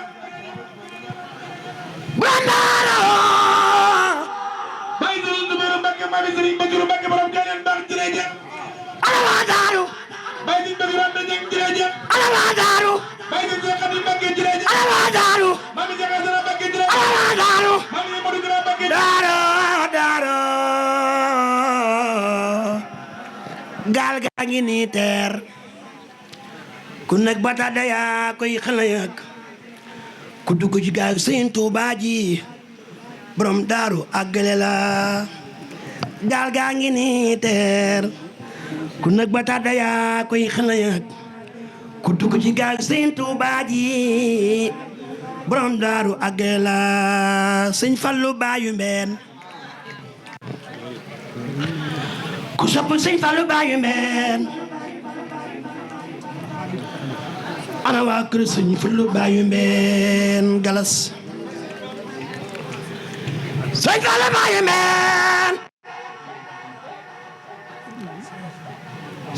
borom Daaru may Serigne Subayru Mbakke Mami Serigne Basiru Mbakke borom Keneen Mbakke ci lay jëm ana waa Daaru may Serigne Basiru Anta Ñaŋ ci lay jëm ana waa Daaru may Serigne Khadim Mbakke ci lay jëm ana waa Daaru Mami Jaga Sara Mbakke ci lay ana jëm waa Daaru Mami Modou Kara Mbakke Daaru Daaru gaal gaa ngi nii teer ku nekk bata daya koy xala yak ku dugg ci gaal Sëñ Tuubaa ji borom Daaru àggale la gaal gaa ngi nii teer ku nag ba tàdda yaa koy xalaat ku dugg ci gaal Sëñ Tuubaa ji borom daaru ak la Sëñ Fallu baayu mbeen ku sopp Sëñ Fallu baayu mbeen ana waa kër Sëñ Fallu baayu mbeen galas Sëñ Fallu baayu mbeen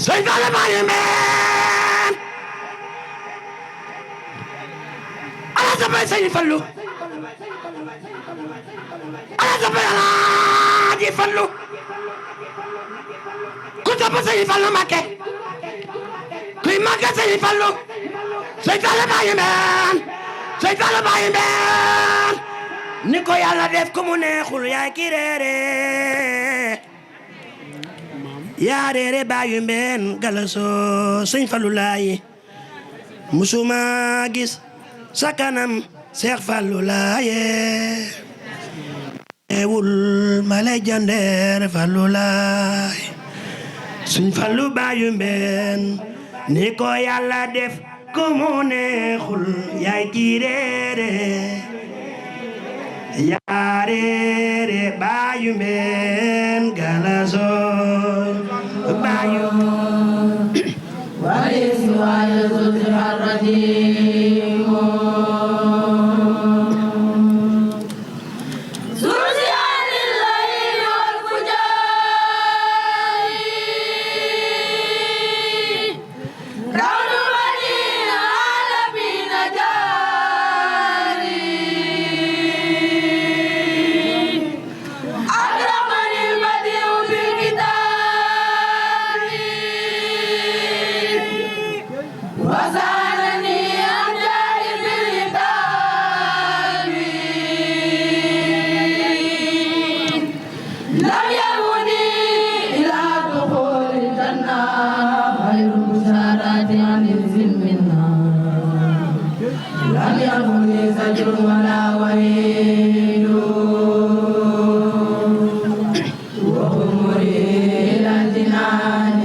Sëñ Fallu baayu mbeen ana soppay Sëñ Fallu ana soppay Alaaji Fallu ku sopp Sëñ Fallu Mbakke kuy Mbakke Sëñ Fallu Sëñ Fallu baayu mbeen Sëñ Fallu baayu mbeen ni ko Yàlla def ku mu neexul yaay ki reere yaa reere baayu mbeen galaso Sëñ Fallu laay musuma gis sa kanam Seex Fallu laaye ewul male jandeer Fallu laay Sëñ Fallu baayu mbeen ni ko Yàlla def ku mu neexul yaay ki reere yaa reere baayu mbeen galaso baayu وليس ويزول الرجيم سرسيان الليل والفجار كون بني العالمين جاري أكرمني البديع بالكتاب وزارني عن جانب الهتاب لم يهوني إلى دخول الجنة غير بشارات عن الزم النار لم يهوني زجر ولا ويل وأمري إلى الجنان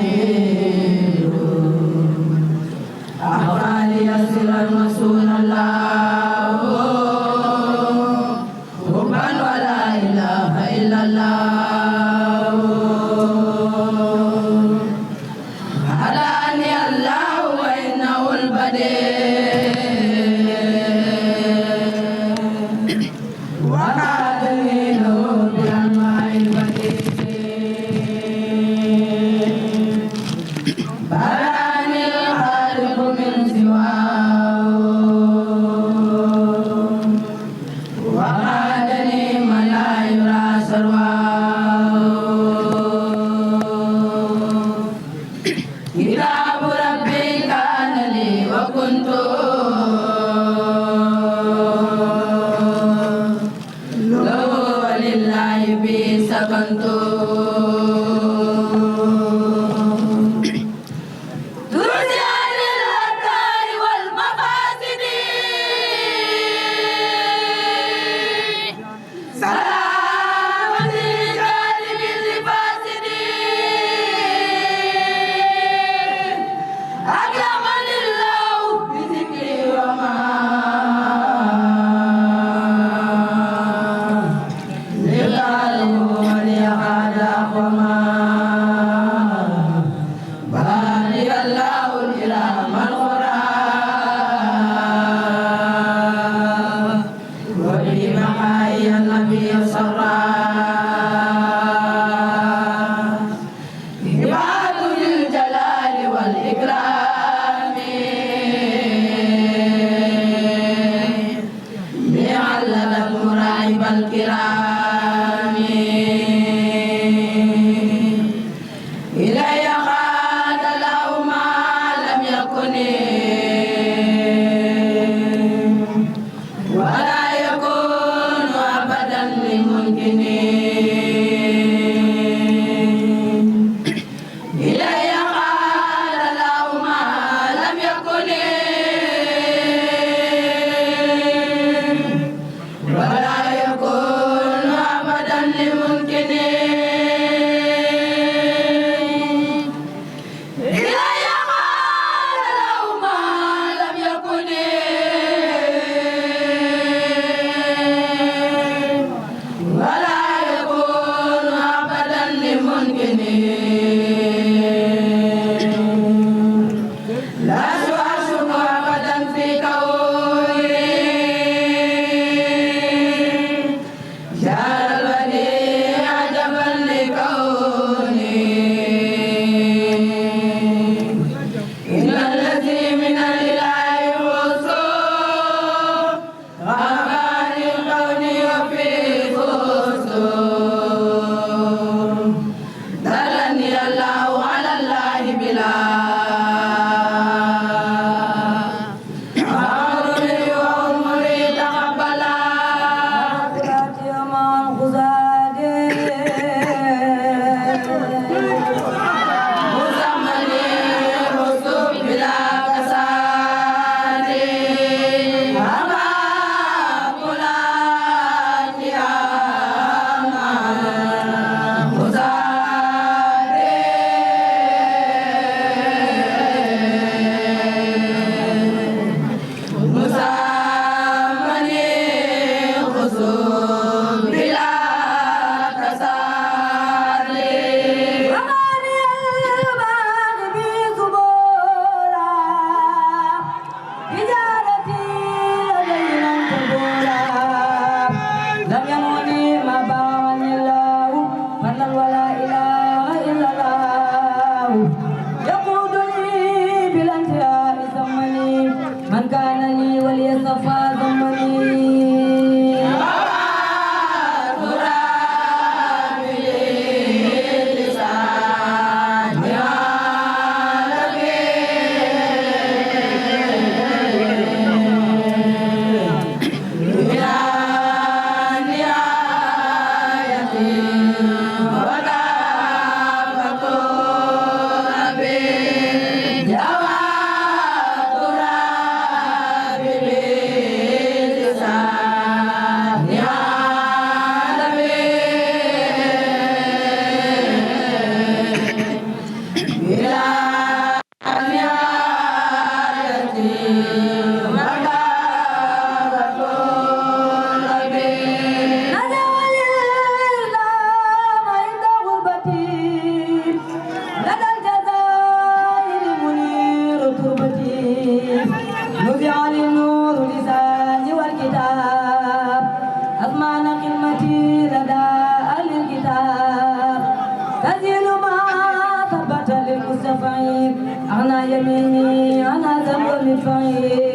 يسر المسؤول الله حبا ولا إله إلا الله هداني الله وإنه البديع وقادني له بأنواع البديع براني الخالق من سواه وقادني ما لا يرى سرواه كتاب ربي كان لي وكنت له ولله به سكنت ترجعن الأدار والمفاسد سلامة لجانب الفاسد أكرمني الله بذكر من كان لي وليصفى ضمني أنا يميني أنا ذنب مدفعي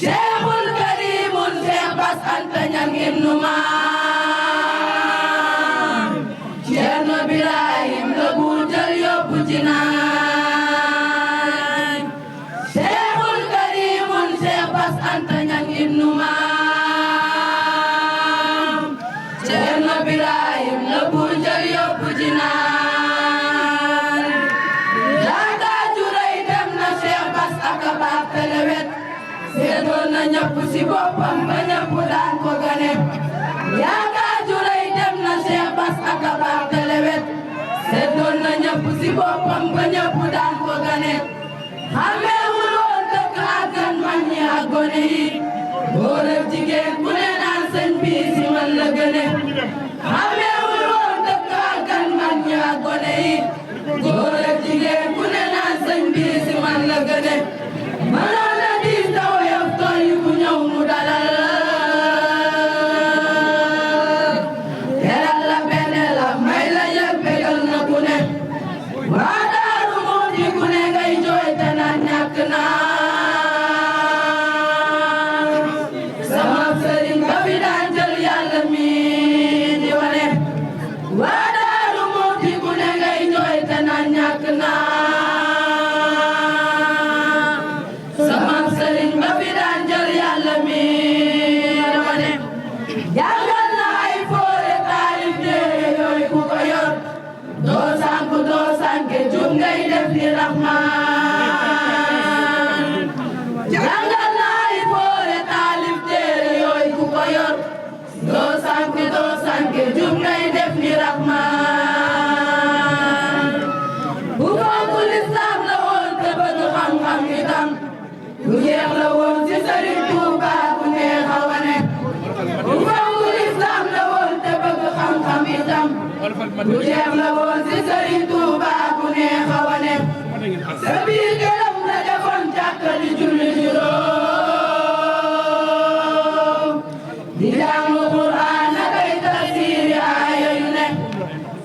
Cheikhul Karimun Cheikh Bass Anta Niang ibnu Maam Ceerno Birahim la bu jël yóbbu ci naan Cheikhul Karimun Cheikh Bass Anta Niang lewet seetoon na ñëpp si boppam ba ñëpp daan ko gane yaakaar ju rëy dem na Cheikh Bass ak a baax te lewet seetoon na ñëpp si boppam ba ñëpp daan ko gane xameewul woon dëkk ak gan mag ñi ak gone yi góor ak jigéen ku ne naan sëñ bi si man la gëne xameewul woon dëkk ak gan mag ñi ak gone yi góor ak jigéen ku ne naan sëñ bi si man la gëne mënoon na diis taw yow tooy ku ñëw mu dalal teral la benn la may la yëg bégal na ku ne waa Daaru Muxti ku ne ngay jooy te naan ñàkk naa sama sëriñ ba fi daan jël yàlla mi di wane waa Daaru Muxti ku ne ngay jooy te naan ñàkk naa sama sëriñ ba fi daan jël yàlla mi di wane jàngal na ay foore taalif téere yooyu ku ko yor doo sànku doo sànke jum ngay def li Rahmaan jàngal na ay foore taalif téere yooyu ku ko yor doo sànku doo sànke jum ngay def li Rahmaan bu fonk lislaam la woon te bëgg xam-xam itam lu jeex la woon ci Sëriñ Tuuba ku neex a wane bu fonk lislaam la woon te bëgg xam-xam itam lu jeex la woon ci Sëriñ Tuuba ku neex a wane sa biir gërëm la defoon jàkka di julli juróom di jàng Qur'aan ak ay tafsiir aaya yu ne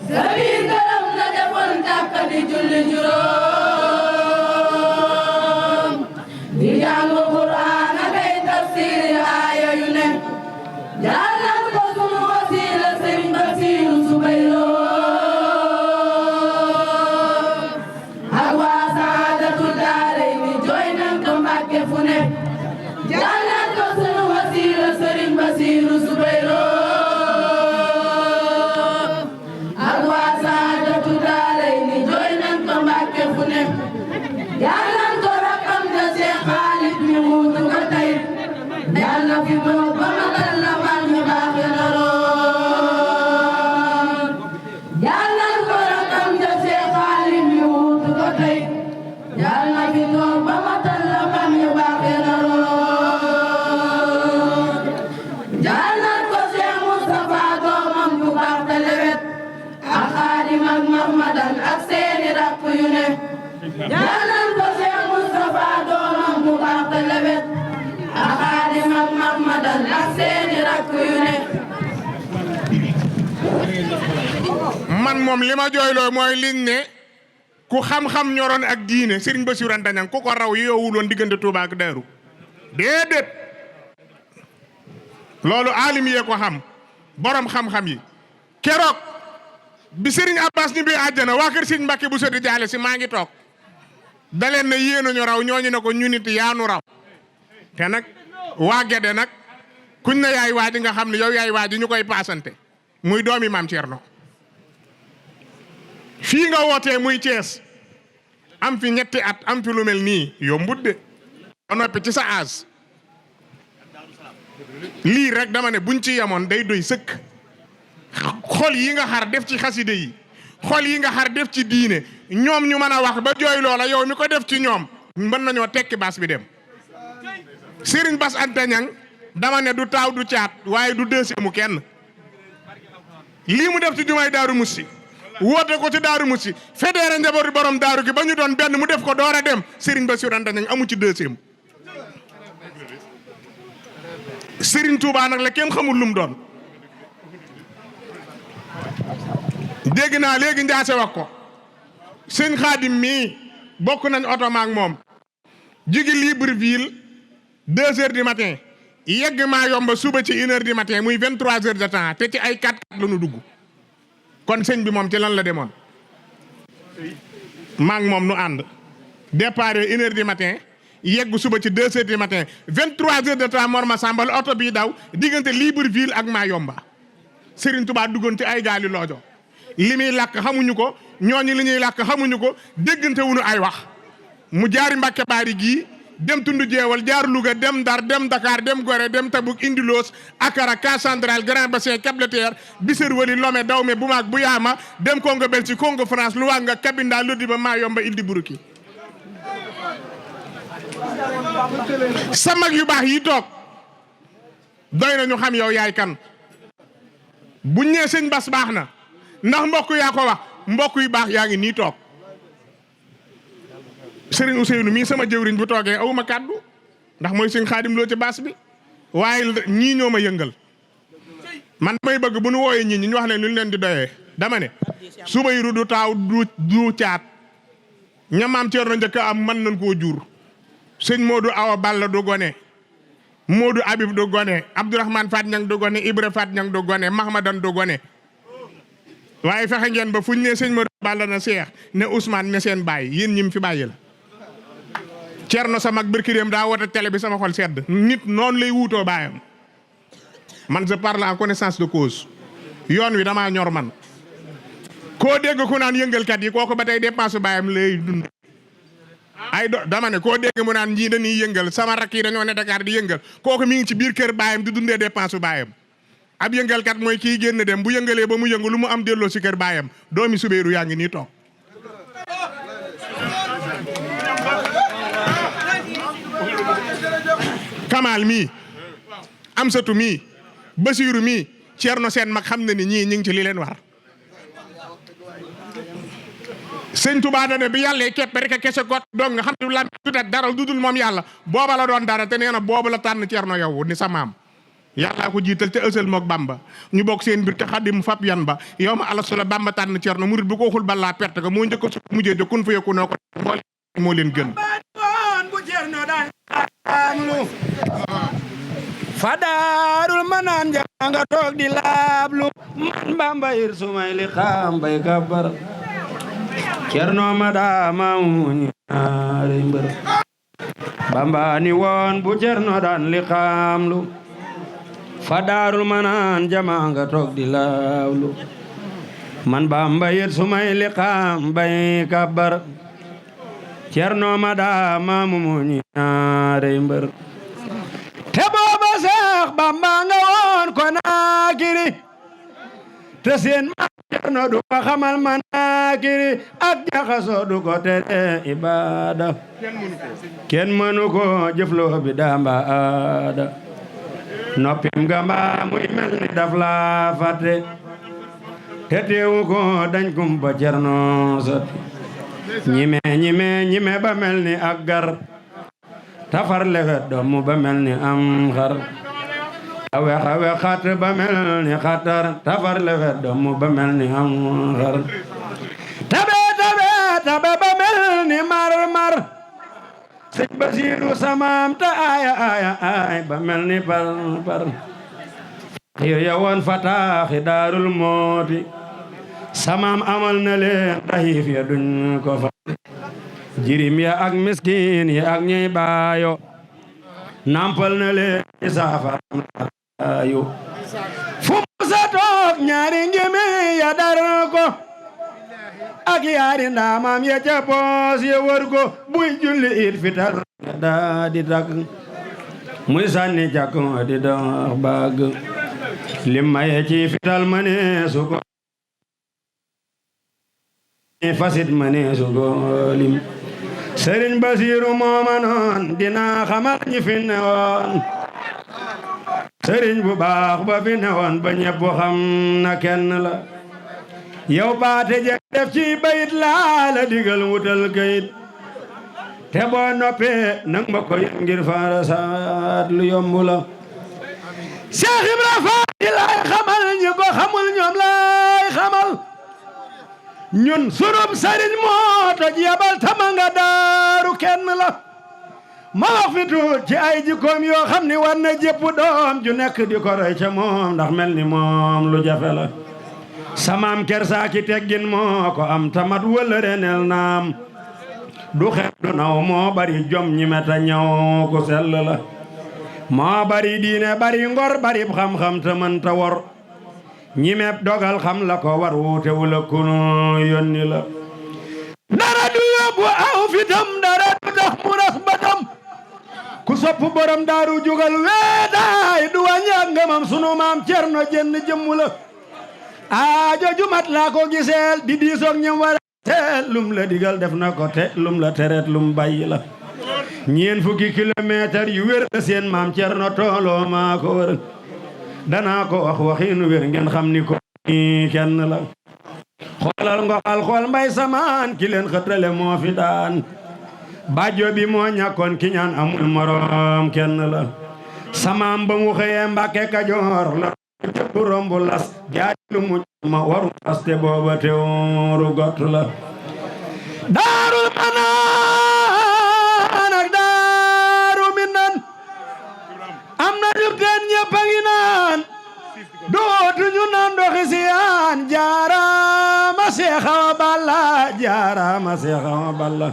sa biir gërëm la defoon jàkka di julli juróom di jàng Qur'aan ak ay tafsiir aaya yu ne jàllal ko sunu wasiila Sëriñ Basiiru Subayro ak waa Saadatu Daarayni jooy nañ ko Mbàkke fu ne jàllal ko sunu wasiila Sëriñ Basiiru Subayro ak waa Saadatu Daarayni jooy nañ ko Mbàkke fu ne jàllal ko rakam ja Seex Xaalit mi wuutu ko tey yàlla fi toog ba matal la man ñu baax ya naroon jàllal ko rakam ja Seex Xaalit mi wuutu ko tey yàlla fi toog ba matal la man ñu baax ya naroon jàllal ko Seex Mustafa doomam bu baax te lewet ak Xaadim ak Mahmadan ak seeni rakk yu ne jàllal ko Seex Mustafa doomam bu baax te lewet ak Xaadim ak Mahmadan ak seeni rakk yu ne man moom li ma jooyloo mooy liñ ne ku xam-xam ñoroon ak diine Serigne Bassirou Anta Niang ku ko raw yoowul woon diggante Touba ak Daaru déedéet loolu alim yee ko xam borom xam-xam yi keroog bi Serigne Abbas ñu bi àjjana waa kër Serigne Mbacke bu sodi jaale si maa ngi toog da leen ne yéen a ñu raw ñooñu ne ko ñu nit yaanu raw te nag waa Gede nag kuñ na yaay waaji nga xam ne yow yaay waaji ñu koy paasante muy doomi maam Thierno fii nga wootee muy Thiès am fi ñetti at am fi lu mel nii yombut de ba noppi ci sa aas lii rek dama ne buñ ci yemoon day doy sëkk xol yi nga xar def ci xaside yi xol yi nga xar def ci diine ñoom ñu mën a wax ba jooy loola yow mi ko def ci ñoom mën nañoo tekki baas bi dem Serigne Bass Anta Niang dama ne du taaw du caat waaye du deuxième mu kenn lii mu def ci jumaay Daaru Musti woote ko ci Daaru Musti fédéré njabootu borom daaru gi ba ñu doon benn mu def ko door a dem Serigne Bassirou Anta Niang amu ci deuxième Serigne Touba nag la kenn xamul lu mu doon dégg naa léegi Ndiasse wax ko sëñ Xaadim mii bokk nañ oto maak moom jóge Libreville 2 heures du matin yegg maa yomba suba ci 1 heure du matin muy 23 heures de temps te ci ay 4x4 la ñu dugg kon sëñ bi moom ci lan la demoon maak moom nu ànd départ 1 heure du matin yegg suba ci 2 heures du matin 23 heures de temps Mor Masamba la oto bii daw diggante Libreville ak maa yomba Serigne Touba duggoon ci ay gaali loojo li muy làkk xamuñu ko ñooñu li ñuy làkk xamuñu ko déggante wuñu ay wax mu jaari Mbàkke Baari gii dem Tundu Jeewal jaar Louga dem Ndar dem Dakar dem Gorée dem Tabuk Indiloos Akara Cas Central Grand Bassin Cap-Libertaire Bisserweli Lomé Dahomey Boumak Bouyama dem Congo Belgique Congo France Luanga Cabinda Lodiba Mayomba Île du Buruki sa mag yu baax yi toog doy na ñu xam yow yaay kan buñ nee sëñ Bass baax na ndax mbokk yaa ko wax mbokk yu baax yaa ngi nii toog Serigne Ousseynou mii sama jëwriñ bu toogee awuma kàddu ndax mooy sëñ Xaadim Lo ci baas bi waaye ñii ñoo ma yëngal man damay bëgg bu nu wooyee ñii ñu wax leen lu leen di doyee dama ne suba yiru du taaw du caat ñamaam Ceerno njëkk am mën nañ koo jur sëñ Modou Awa Balla du gone Modou Habib du gone Abdourahmane Fat Ñang du gone Ibra Fat Ñang du gone Mahmadan du gone waaye fexe ngeen ba fuñ ne sëñ Modou Balla na seex ne Ousmane ne seen baay yéen ñim fi bàyyi la Ceerno sa mag birkiréem daa woote télé bi sama xol sedd nit noonu lay wuutoo baayam man je parle en connaissance de cause yoon wi damaa ñor man koo dégg ku naan yëngalkat yi kooku ba tey dépense baayam lay dund ay dama ne koo dégg mu naan ñii dañuy yëngal sama rakk yi dañoo ne Dakar di yëngal kooku mi ngi ci biir kër baayam di dundee dépense baayam ab yëngalkat mooy kii génn dem bu yëngalee ba mu yëngu lu mu am delloo ci kër baayam doomi Subéeru yaa ngi nii toog Kamal mii Amsatu mii Basiiru mii Ceerno seen mag xam na ni ñii ñu ngi ci li leen war sëñ Tuubaa da ne bi yàlla képp rek a kese got donc nga xam ne la tutat dara dudul moom yàlla booba la doon dara te nee na boobu la tànn Ceerno yow ni sa maam yàllaa ko jiital te ësal mook Bamba ñu bokk seen biir te xaddim fab yan ba yow ma alasu la Bamba tànn Ceerno murit bu ko waxul balaa perte ko moo njëkk a mujjee de kun fa yokku noo ko moo leen gën Fadarul Manaan nga toog di laablu man Bamba yir sumay li xam bay kabar Ceerno ma daama mu ñaari mbër Bamba ni woon bu Ceerno daan li xamlu Fadarul Manaan nga toog di laablu man Bamba yir sumay li xam bay kabar Ceerno ma daama mu ñaari mbër te booba Seex Bamba nga woon Konaakiri te seen ma Ceerno du ko xamal Manaakiri ak jaxasoo du ko tere ibaada kenn mënu ko jëfloo bi damba aada noppim ga mbaa muy mel ni daf la fàtte te teewu ko dañ kumpa Ceerno sot ñime ba mel ni ak gar tafar lewet doomu ba mel ni am xar awe xat ba mel ni xatar tafar lewet doomu ba mel ni am xar tabe ba mel ni mar sëñ Basiiru samaam ta aya ba mel ni par xiir ya woon fataaxi daarul mooti samaam amal na leen taxiif ya duñ ko fa jirim ya ak miskin ya ak ñey baayo nampal na leen ci saafaram ayu fu musa toog ñaari ngeme ya dar ko ak yaari ndaamam ya ca poos ya wër ko buy julli it fital daa di tak muy sànni càkk di dox baag lim maye ci fital mane su ko fasit mane su ko lim Sëriñ Basiiru mooma noon dina xamal ñi fi newoon sëriñ bu baax ba fi newoon ba ñépp xam na kenn la yow baate je def ci bayit laa la digal wutal kayit te boo noppee nang ma ko yem ngir faara saat lu yomb la Seex Ibra Faati laay xamal ñi ko xamul ñoom laay xamal ñun sunub sëriñ moo toj yabal tama nga daaru kenn la ma wax fi tuut ci ay jikkoom yoo xam ni war na jépp doom ju nekk di ko roy ca moom ndax mel ni moom lu jafe la samaam kersaaki teggin moo ko am tamat wëlëre nel naam du xeeb du naw moo bari jom ñi meta ñaw ku sell la moo bari diine bari ngor bari xam-xam te mën ta wor ñi meeb dogal xam la ko war wuute wula kunu yónni la dara du yóbbu aw fitam dara du tax mu ras batam ku sopp borom daaru jugal weedaay du wàññi ak ngamam sunu maam Cerno jenn jëmmu la aajo jumat laa ko giseel di diisoog ñam wara te lum la digal def na ko te lum la teret lum bàyyi la ñeen fukki kilomètre yu wér la seen maam Cerno tooloo maa ko wër danaa ko wax waxiinu wér ngeen xam ni ko kenn la xoolal ngoxal xool mbay samaan ki leen xëtale moo fi daan bàjjo bi moo ñàkkoon ki ñaan amul morom kenn la samaam ba mu xëyee Mbàkke Kajoor la bu rombu las jaay lu mu ma waru aste booba teeru gott la daarul manaan ak daaru minan am na ñu teen ñëpp a ngi naan dootuñu naan ndoxi siyaan jaaraama Seex Awa Balla jaaraama Seex Awa Balla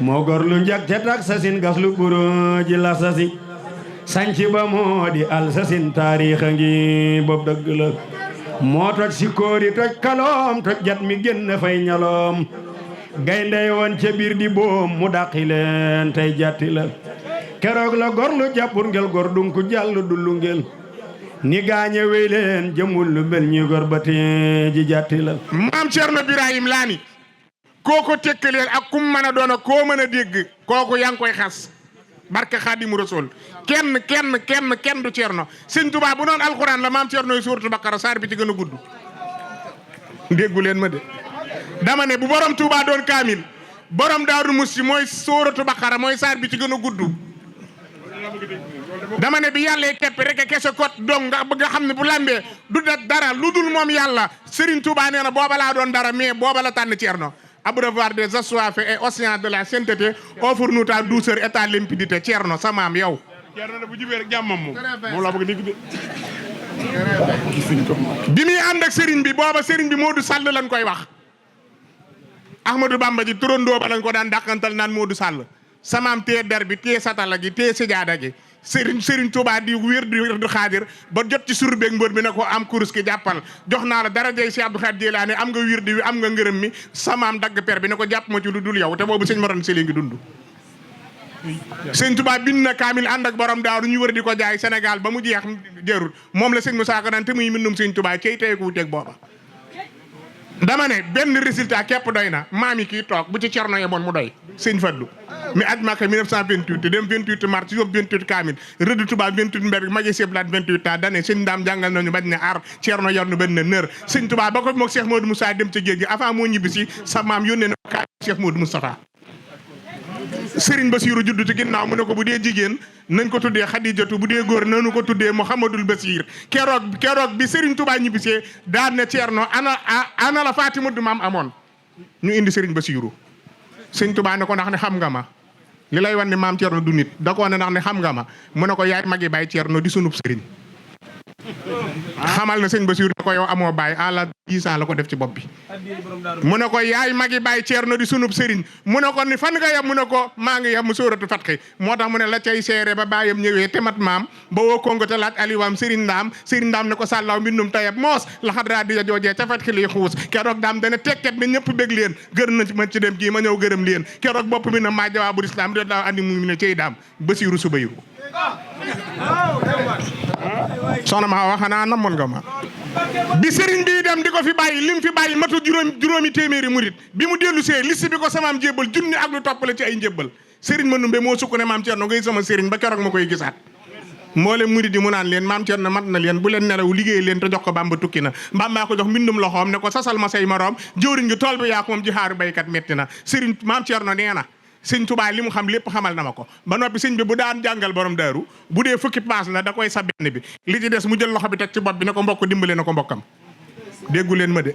moo gor lu njëkk ca tak sasin gas lu buruji la sasi sanci ba moo di al sasin taariixa ngi bopp dëgg la moo toj sikkoori toj kaloom toj jat mi génn fay ñaloom gayndey woon ca biir di boom mu dàqi leen tey jatti la keroog la gor lu jàppur ngel gor dunku jàll dullu ngel ni gaañe wey leen jëmul lu mel ñi gor ba tee ji jatti la maam Cerno Birahim Laani kooko tekkaleen ak kum mën a doon ak koo mën a dégg kooku yaa ngi koy xas barke Xaadimu Rasuul kenn du Cerno Sëñ Tuubaa bu noon alxuraan la maam Cerno yi suuratu Baqara saar bi ci gën a gudd déggu leen ma de dama ne bu borom Tuubaa doon kaamil borom Daaru Musti mooy suuratu Baqara mooy saar bi ci gën a gudd dama ne bi yàlla kepp rek kese kot dong nga bëgg xam ne bu lambee du dara lu dul moom yàlla Serigne Touba nee na booba laa doon dara mais booba la tànn Cerno abreuvoir des assoiffés et océan de la sainteté offre-nous ta douceur et ta limpidité Cerno sa maam yow Cerno da bu jubee rek jàmmam moom laa bëgg dégg de bi muy ànd ak Serigne bi booba Serigne bi Modou Sall lañ koy wax Ahmadou Bamba ji turandoo ba lañ ko daan dàqantal naan Modou Sall sa maam tee der bi tee satala gi tee sijaada gi Serigne Touba di wér di xaadir ba jot ci sur beeg mbër bi ne ko am kurus ki jàppal jox naa la dara jey Cheikh Abdou Khadir Jilaani am nga wirdi wi am nga ngërëm mi samaam dagg per bi ne ko jàpp ma ci lu dul yow te boobu sëñ Moroon Seli ngi dund sëñ Touba bind na kaamil ànd ak borom daaru ñu wër di ko jaay Sénégal ba mu jeex jërul moom la sëñ Moussa Ka naan te muy mbindum sëñ Touba cey tey ko wuteeg booba dama ne benn résultat képp doy na maam yi kii toog bu ci Cerno yemoon mu doy sëñ Fadlu mi aj Makka 1928 te dem 28 mars yóbbu 28 kaamil rëdd Touba 28 mbir magi seblaat 28 ans dane sëñ Ndaam jàngal nañu bañ ne ar Cerno yor nu benn nër sëñ Touba ba ko moog Cheikh Modou Moussa dem ca géej gi avant moo ñibbisi sa maam yónnee na kaamil Cheikh Modou Moustapha Serigne Bassirou juddu ci ginnaaw mu ne ko bu dee jigéen nañ ko tuddee Xadijatu bu dee góor nañu ko tuddee Mouhamadul Bassir keroog bi Serigne Touba ñibbisee daan ne Cerno ana la Fatima du maam amoon ñu indi Serigne Bassirou sëñ Touba ne ko ndax ne xam nga ma li lay wan ne maam Cerno du nit da koo ne ndax ne xam nga ma mu ne ko yaay magi baay Cerno di sunub sëriñ xamal na sëñ Bassirou ne ko yow amoo baay à la 10 ans la ko def ci bopp bi mu ne ko yaay magi baay Cerno di sunub sëriñ mu ne ko ni fan nga yem mu ne ko maa ngi yem mu sóoratu Fatxi moo tax mu ne la cay seere ba baayam ñëwee te mat maam ba woo kongo te laaj aliwaam Serigne Ndaam ne ko sàllaaw mbindum tayab moos la xadraa di joojee ca Fatxi liy xuus keroog daam dana tekket ne ñëpp bég leen gërëm na ma ci dem gii ma ñëw gërëm leen keroog bopp mi na maa jawaabul islam de daaw andi mu ne cey daam Bassirou Soubayrou soxna ma wax xanaa namoon nga ma bi sëriñ bi dem di ko fi bàyyi lim fi bàyyi matu juróomi téeméeri murit bi mu dellu see liste bi ko samaam jébbal junni ak lu toppale ci ay njébbal sëriñ ma numbe moo sukk ne maam Cerno ngay sama sëriñ ba keroog ma koy gisaat mboolem murit yi mu naan leen maam Cerno mat na leen bu leen nelaw liggéey leen te jox ko Bamba tukki na Bamba ko jox mbindum loxoom ne ko sasal ma say moroom jëwriñ gi tool bi yaa ko moom ji xaaru baykat metti na sëriñ maam Cerno nee na sëñ Touba li mu xam lépp xamal na ma ko ba noppi sëñ bi bu daan jàngal borom daaru bu dee fukki paas la da koy sa benn bi li ci des mu jël loxo bi teg ci bopp bi ne ko mbokk dimbale na ko mbokkam déggu leen ma de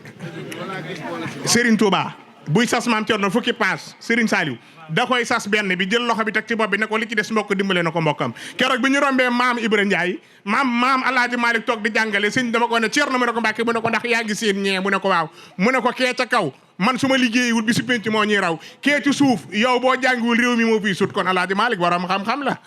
Serigne Touba buy sas maam Cerno fukki paas Serigne Saliou da koy sas benn bi jël loxo bi teg ci bopp bi ne ko li ci des mbokk dimbale na ko mbokkam keroog bi ñu rombee maam Ibra Ndiaye maam Alaaji Malick toog di jàngale sëñ dama ko ne Cerno mu ne ko Mbàkke mu ne ko ndax yaa ngi seen ñee mu ne ko waaw mu ne ko kee ca kaw man su ma liggéeyiwul bi su penc moo ñuy raw kee ci suuf yow boo jàngiwul réew mi moo fii sut kon Alaaji Malick waroom xam-xam la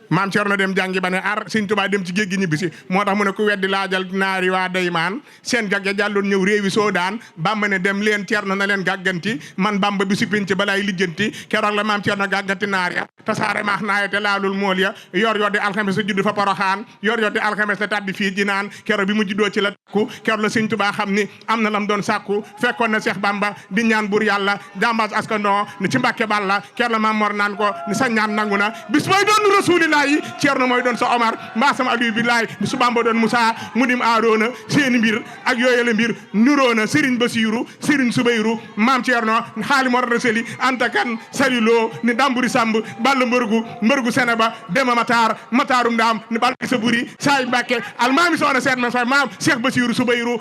maam Cerno dem jàngi ba ne ar Sëñ Tuubaa dem ci géej gi ñibbisi moo tax mu ne ku weddi laajal naari waa Daymaan seen gàgge jàlloon ñëw réewi Soodaan Bamba ne dem leen Cerno na leen gàgganti man Bamba bi su pinc balaay lijjanti keroog la maam Cerno gàgganti naar ya tasaare maax naaye te laalul mool ya yor di alxames la judd fa Poroxaan yor di alxames la tàbbi fii ji naan keroog bi mu juddoo ci la takku keroog la Sëñ Tuubaa xam ni am na lam doon sàkku fekkoon na Seex Bamba di ñaan buur yàlla jàmbaas askandoo ni ci Mbàkke Balla keroog la maam Mor naan ko ni sa ñaan nangu na bis mooy doon Rasuulillaahi Ceerno mooy doon sa Omar mbaa sama Aliou billaay bi su Bamba doon Moussa mu dim Aaroona seeni mbir ak yooyale mbir nuroona Serigne Basiiru Serigne Subayru maam Ceerno xaali Mor Raseli Anta Kan Saliloo ni Damburi Samb Balla mbërgu Seneba Dema Mataarum Ndaam ni Balla sa buri saay Mbàkke almaami soxna seet man sa maam Cheikh Basiiru Subayru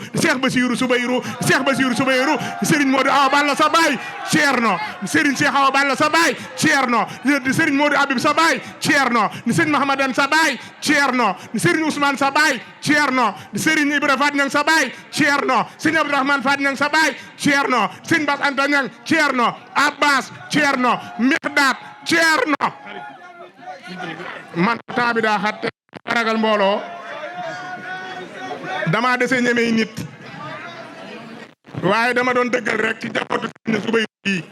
Serigne Modou Awa Balla sa baay Ceerno Serigne Cheikh Awa Balla sa baay Ceerno Serigne Modou Abib sa baay Ceerno ni Serigne Mahamadan sa baay Ceerno ni Serigne Ousmane sa baay Ceerno ni Serigne Ibra Fat Ñang sa baay Ceerno Serigne Abdourahmane Fat Ñang sa baay Ceerno Serigne Bass Anta Ñang Ceerno Abbas Ceerno Miqdaat Ceerno man temps bi daa xat ragal mbooloo dama dese ñemey nit waaye dama doon dëggal rek ci jabootu Serigne Subayru yi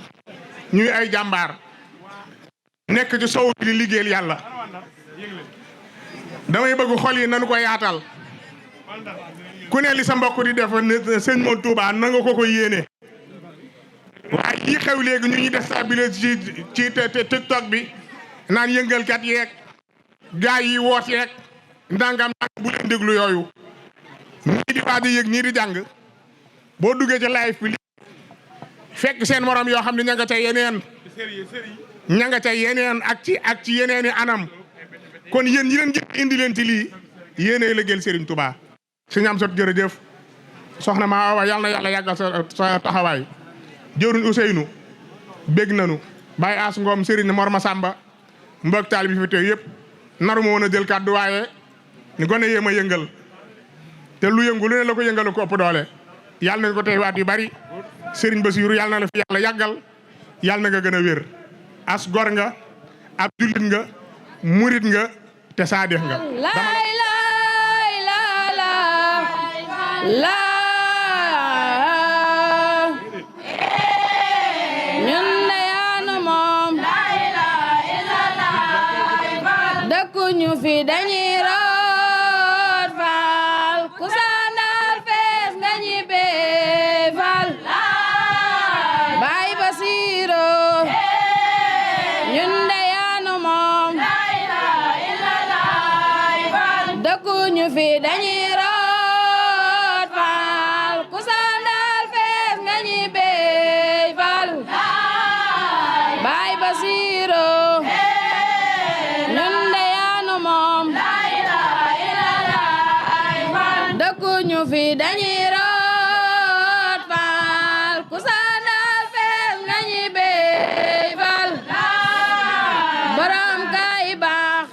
ñuy ay jàmbaar nekk ci sow bi di liggéeyal yàlla damay bëgg xol yi nañu ko yaatal ku ne li sa mbokk di def sëñ Moon Touba na nga ko yéene waaye yi xew léegi ñu ñuy déstabiliser ci TikTok bi naan yëngalkat yeeg gaay yi woot yeeg ndangam bu leen déglu yooyu ñii di waaj a yëg ñii di jàng boo duggee ci live bi fekk seen morom yoo xam ne ña nga ca yeneen ak ci yeneeni anam kon yéen ñi leen jël indi leen ci lii yéenay la gël Serigne Touba Serigne Amsatu jërëjëf soxna ma awa yàlla na yàlla yàggal sa taxawaay jëruñ Ousseynou bég nanu Baye As Ngom Serigne Mor Masamba mbokk taal bi fi teew yëpp naru ma woon a jël kàddu waaye ni gone yee ma yëngal te lu yëngu lu ne la ko yëngal ko ëpp doole yàlla nañ ko tey waat yu bari Serigne Bassirou yàlla na la fi yàlla yàggal yàlla na nga gën a wér as gor nga ab jullit nga murit nga te saadix nga ñun de yaanu moom dëkkuñu fi dañuy root faal ku sandal fees nga ñibbee faal Baay Basiiro ñun de yaanu moom dëkkuñu fi dañuy root faal ku sandal fees nga ñibbee faal Baay Basiiro ñun de yaanu moom dëkkuñu fi dañuy root faal ku sandal fees nga ñibbee faal borom kay baax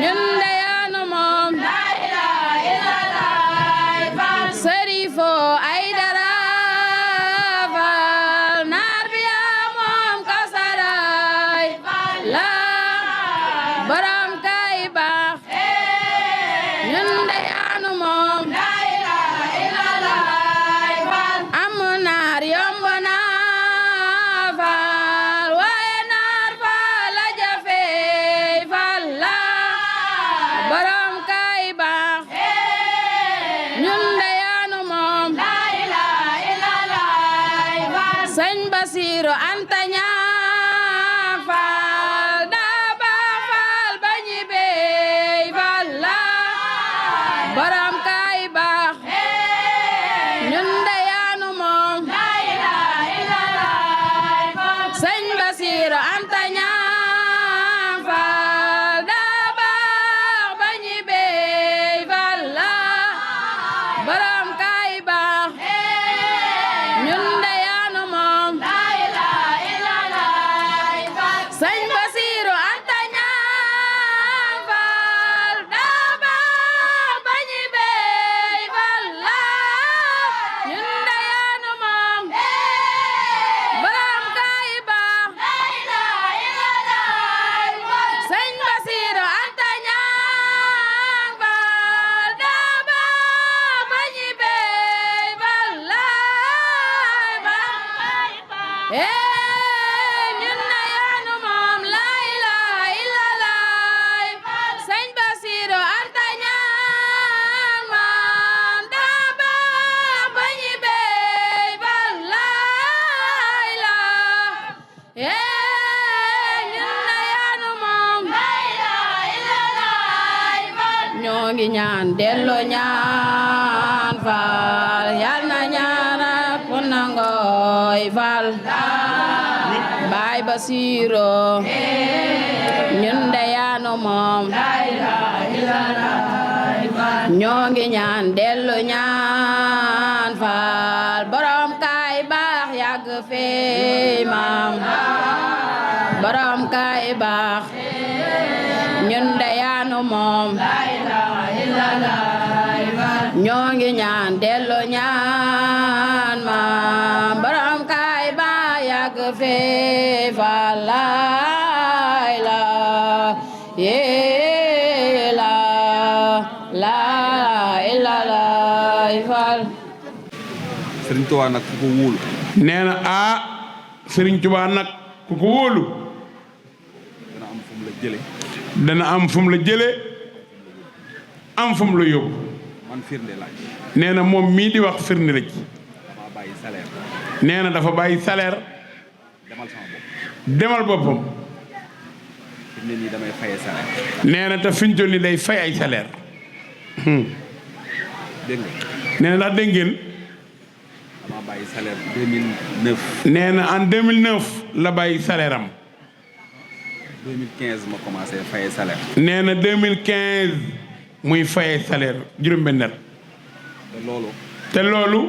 ñun de yaanu moom Serifo Aydara faal naar bi yaa moom Kawsaray la borom kay baax ñun de yaanu moom am naar yomb na faal waaye naar faal la jafe faal la borom kay baax ñun de yaanu moom sëñ Basiiru Anta Ñaŋ faal daa baax faal ba ñoo ngi ñaan delloo ñaan Faal yal na ñaan ak ku nangooy Faal Baay Basiiro ñun de yaanu moom ñoo ngi ñaan delloo ñaan Faal borom kaay baax yàgg fee maam borom kaay baax ñun de yaanu moom ñoo ngi ñaan delloo ñaan maam borom kaay baax yàgg fee Faal laay la yee la laay la laay Faal Sëriñ Tuubaa nag ku ko wóolu nee na Sëriñ Tuubaa nag ku ko wóolu dana am fu mu la jële dana am fu mu la jële am fu mu la yóbbu man firnde laaj nee na moom mii di wax firnde la ci dama bàyyi salaire nee na dafa bàyyi salaire demal sama bopp demal boppam fi mu ne nii damay faye salaire nee na te fi ñu toll nii day fay ay salaire dégg nga nee na ndax dégg ngeen dama bàyyi salaire 2009 nee na en 2009 la bàyyi salaire am 2015 ma commencé faye salaire nee na 2015 muy faye salaire juróom-benn at te loolu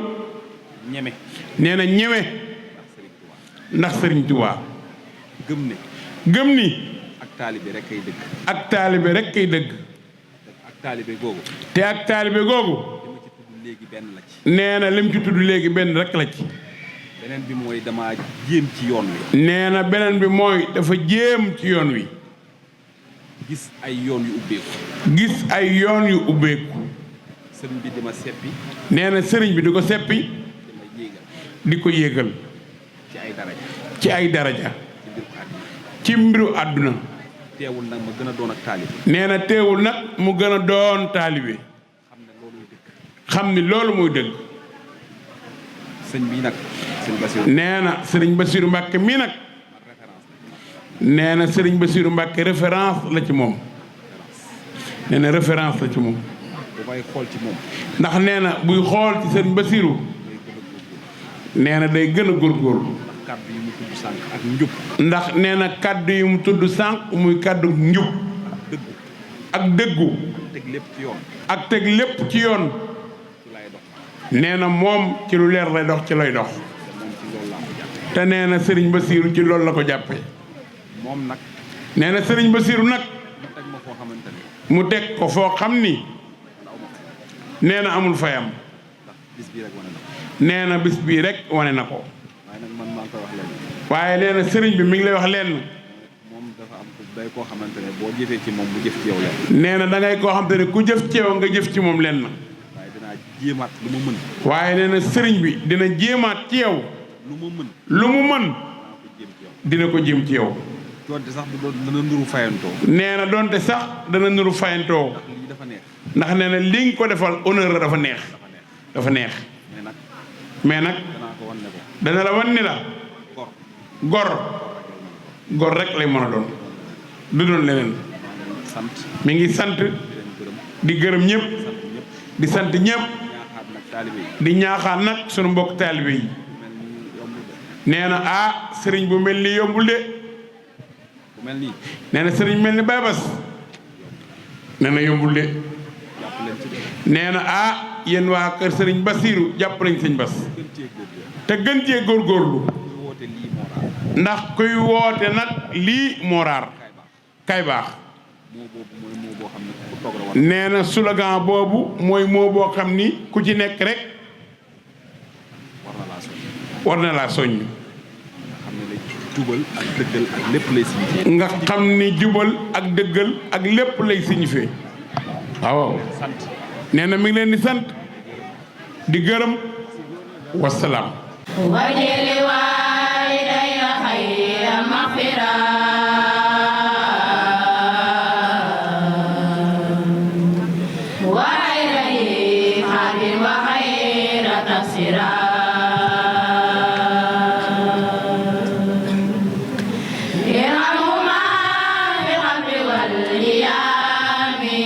ñeme nee na ñeme ndax Sëriñ Tuubaa gëm ni ak taalibe rek kay dëgg ak taalibe rek kay dëgg ak taalibe googu te ak taalibe googu léegi benn la ci nee na lim ci tudd léegi benn rek la ci beneen bi mooy dama jéem ci yoon wi nee na beneen bi mooy dafa jéem ci yoon wi gis ay yoon yu ubbeeku gis ay yoon yu ubbeeku sëriñ bi di ma seppi nee na sëriñ bi di ko seppi dama yéegal di ko yéegal ci ay daraja ci ay daraja ci mbiru àddina ci mbiru àdduna teewul nag ma gën a doon ak taalibe nee na teewul nag mu gën a doon taalibe xam ni loolu muy dëgg sëñ bi nag sëñ Basiru nee na sëriñ Basiru Mbàkke mii nag nee na sëriñ Basiru Mbàkke référence la ci moom nee na référence la ci moom bu may xool ci moom ndax nee na buy xool ci sëriñ Basiru nee na day gën a góorgóorlu kàddu yi mu tudd sànq ak njub ndax nee na kàddu yi mu tudd sànq muy kàddu njub ak dëggu teg lépp ci yoon ak teg lépp ci yoon nee na moom ci lu leer lay dox ci lay dox te nee na sëriñ Basiru ci loolu la ko jàppee moom nag nee na sëriñ Basiru nag mu teg ma foo xamante ne mu teg ko foo xam ni nee na amul fayam bis bii rek wane na ko nee na bis bii rek wane na ko waaye nag man maa ngi koy wax leen waaye nee na sëriñ bi mi ngi lay wax lenn moom dafa am day koo xamante ne boo jëfee ci moom mu jëf ci yow lenn nee na da ngay koo xam te ne ku jëf ci yow nga jëf ci moom lenn waaye dinaa jéemaat lu ma mën waaye nee na sëriñ bi dina jéemaat ci yow lu mu mën dina ko jéem ci yow doonte sax dana nuru fayantoo nee na doonte sax dana nuru fayantoo lii dafa neex ndax nee na li nga ko defal honneur la dafa neex dafa neex mais nag danaa ko wan ne ko dana la wan ni la gor rek lay mën a doon du doon leneen sant mi ngi sant di gërëm ñëpp di sant ñëpp di ñaaxaat nag sunu mbokk taalibe yi nee na sëriñ bu mel ni yombul de bu mel nii nee na sëriñ mel ni Baay Bas nee na yombul de nee na yéen waa kër sëriñ Basiru jàpp nañ sëñ Bas te gën cee góorgóorlu ndax kuy woote nag lii moo raar kay baax nee na slogan boobu mooy moo boo xam ni ku ci nekk rek war na laa soññ nga xam ni jubal ak dëggal ak lépp lay signifié waaw nee na mi ngi leen di sant di gërëm wasalaam wajili walidayya khayra maghfira wa khayra hadin wa khayra tafsira irhamhuma fi qalbi wal yami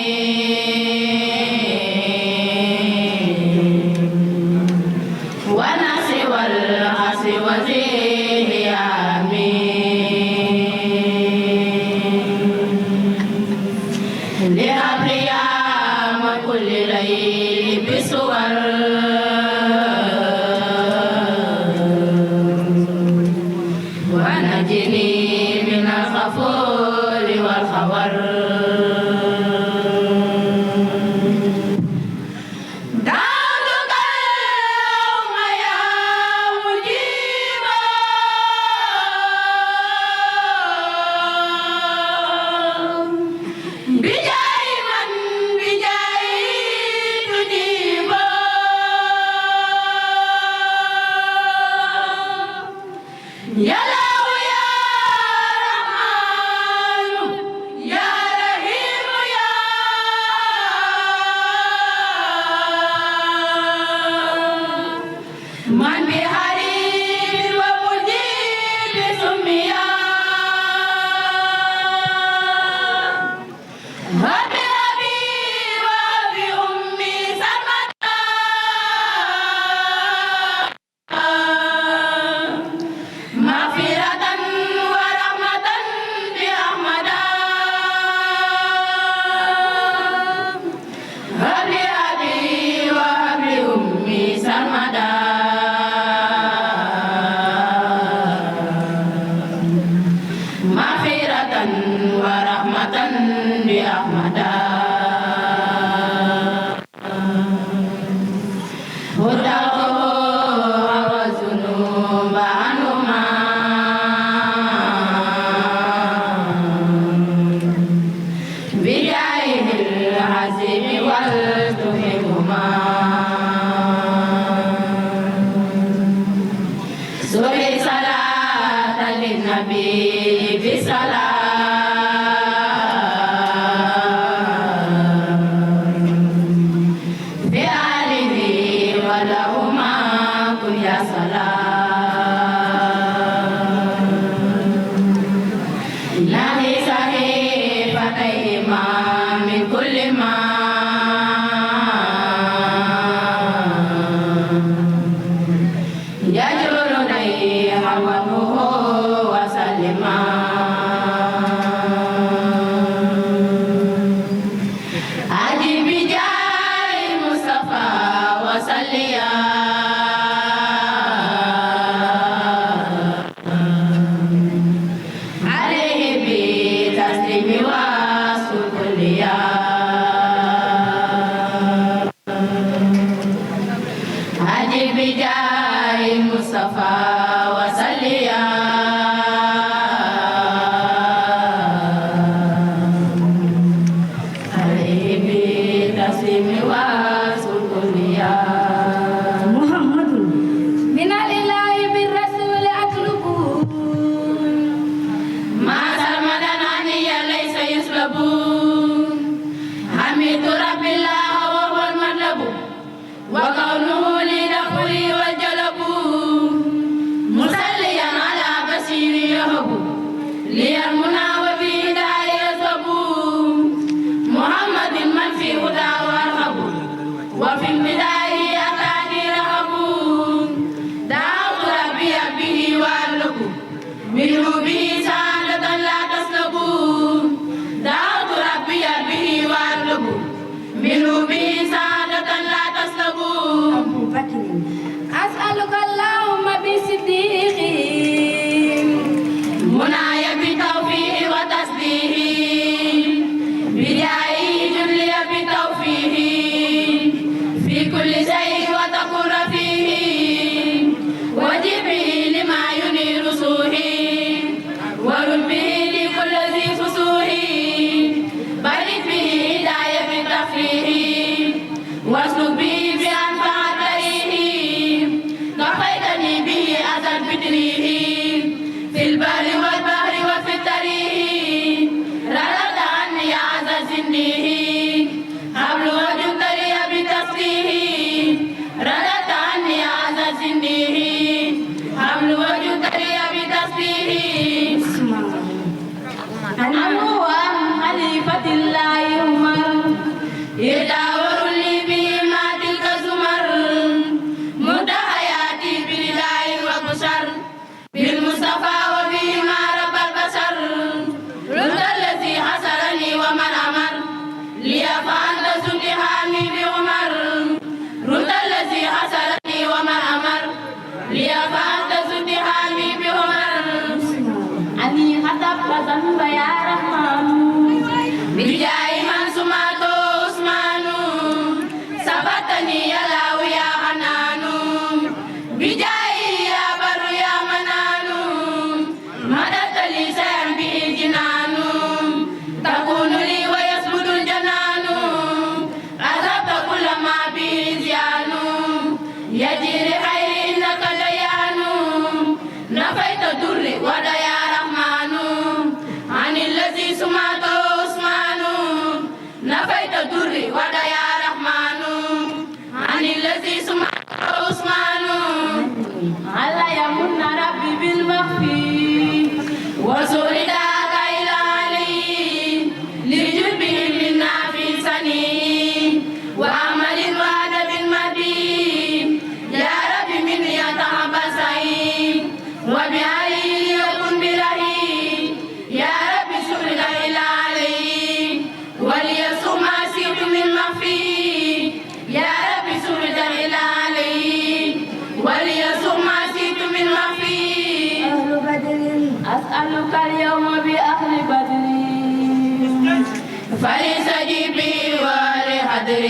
بدر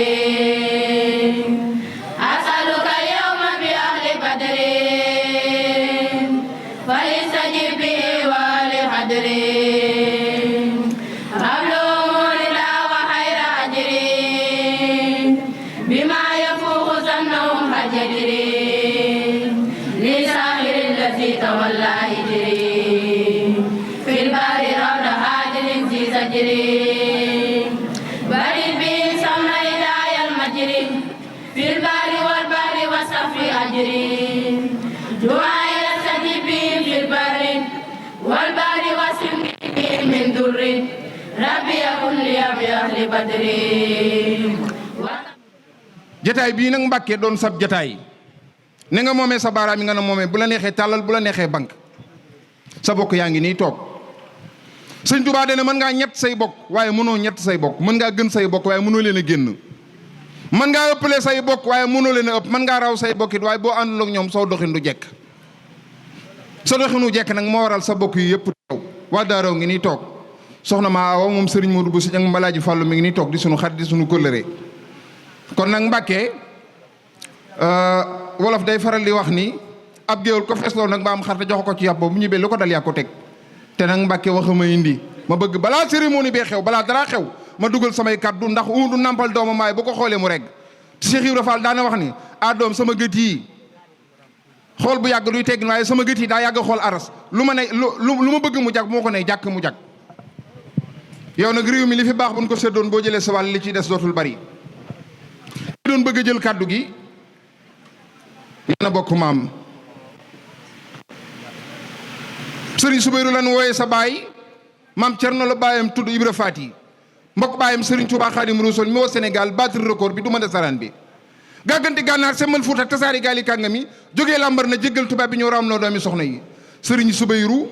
أسألك اليوم بأهل بدر فليستجب به ولحضر أبلغ رضا وخير أجر بما يفوق ظنهم فجدر لساهر الذي تولى هجري في البحر رود هاجر ذي زجر برد به سمن رداء المجري في البحر والبحر وصف أجري دعاء يستجيب به في البحر والبحر وسم به من در ربي يكن لي بأهل بدر. jataay bii nag Mbàkke doon sab jataay ne nga moomee sa baaraam yi nga na moomee bu la neexee tàllal bu la neexee bank sa bokk yaa ngi nii toog sëñ Tuubaa dana mën ngaa ñett say bokk waaye mënoo ñett say bokk mën ngaa gën say bokk waaye mënoo leen a génn mën ngaa ëppale say bokk waaye mënoo leen a ëpp mën ngaa raw say bokkit waaye boo àndul ak ñoom soo doxin du jekk sa doxinu jekk nag moo waral sa bokk yi yëpp teew waa Daaraw ngi nii toog soxna maa awa moom sëriñ Modou Bousso Dieng Mbalaaji Fàllu mi ngi nii toog di sunu xarit di sunu kóllëre kon nag Mbàkke wolof day faral di wax ni ab géwél ko feesloo nag ba am xar te jox ko ci yàpp bu ñibbee lu ko dal yaa ko teg te nag Mbàkke waxama indi ma bëgg balaa cérémonie bee xew balaa dara xew ma dugal samay kaddu ndax du nampal doomam waaye bu ko xoolee mu reg Cheikh Ibra Fall daana wax ni doom sama gët yi xool bu yàgg duy teggin waaye sama gët yi daa yàgg xool aras lu ma ne lu ma bëgg mu jag moo ko ne jàkk mu jag yow nag réew mi li fi baax buñ ko seddoon boo jëlee sa wàll li ci des dootul bari doon bëgg a jël kàddu gi yéen a bokk maam sëriñ Soubayrou lan wooyee sa baay maam Cerno la baayam tudd Ibra Faati mbokk baayam sëriñ Tuubaa Xaadim Rasuul mi woo Sénégal battre record bi du ma desaraan bi gàgganti gànnaar semmal Fuuta tasaari gaali kàngam yi jógee lambar na jéggal tubaab bi ñëw raam loo doomi soxna yi sëriñ Soubayrou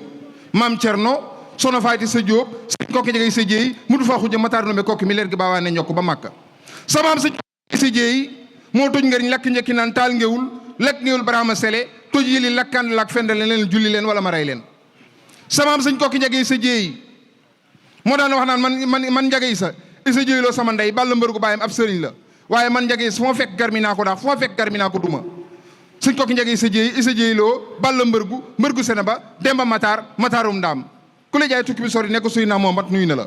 maam Cerno sono faati sa jóob sëriñ kokki jegey sa jéey mudu faa xuja mataar nombe kokki mi leer gi baawaa ne ñokk ba màkka samaam sa sa jéey moo toj ngariñ lakk njëkki naan taal ngewul lekk ngewul baraama sele toj yëli lakkaan lak fendale leen julli leen wala ma rey leen samaam sëñ kokki njagey sa jéey moo daan wax naan man njagey sa isa jéey loo sama ndey balla mbër gu bàyyam ab sëriñ la waaye man njagey fu ma fekk garmi naa ko daax fu ma fekk garmi naa ko duma sëñ kokki njagey sa jéey isa jéey loo balla mbër gu sene ba demba mataarum ndaam ku la jaay tukki bi sori ne ko Seydina Muhammad nuyu na la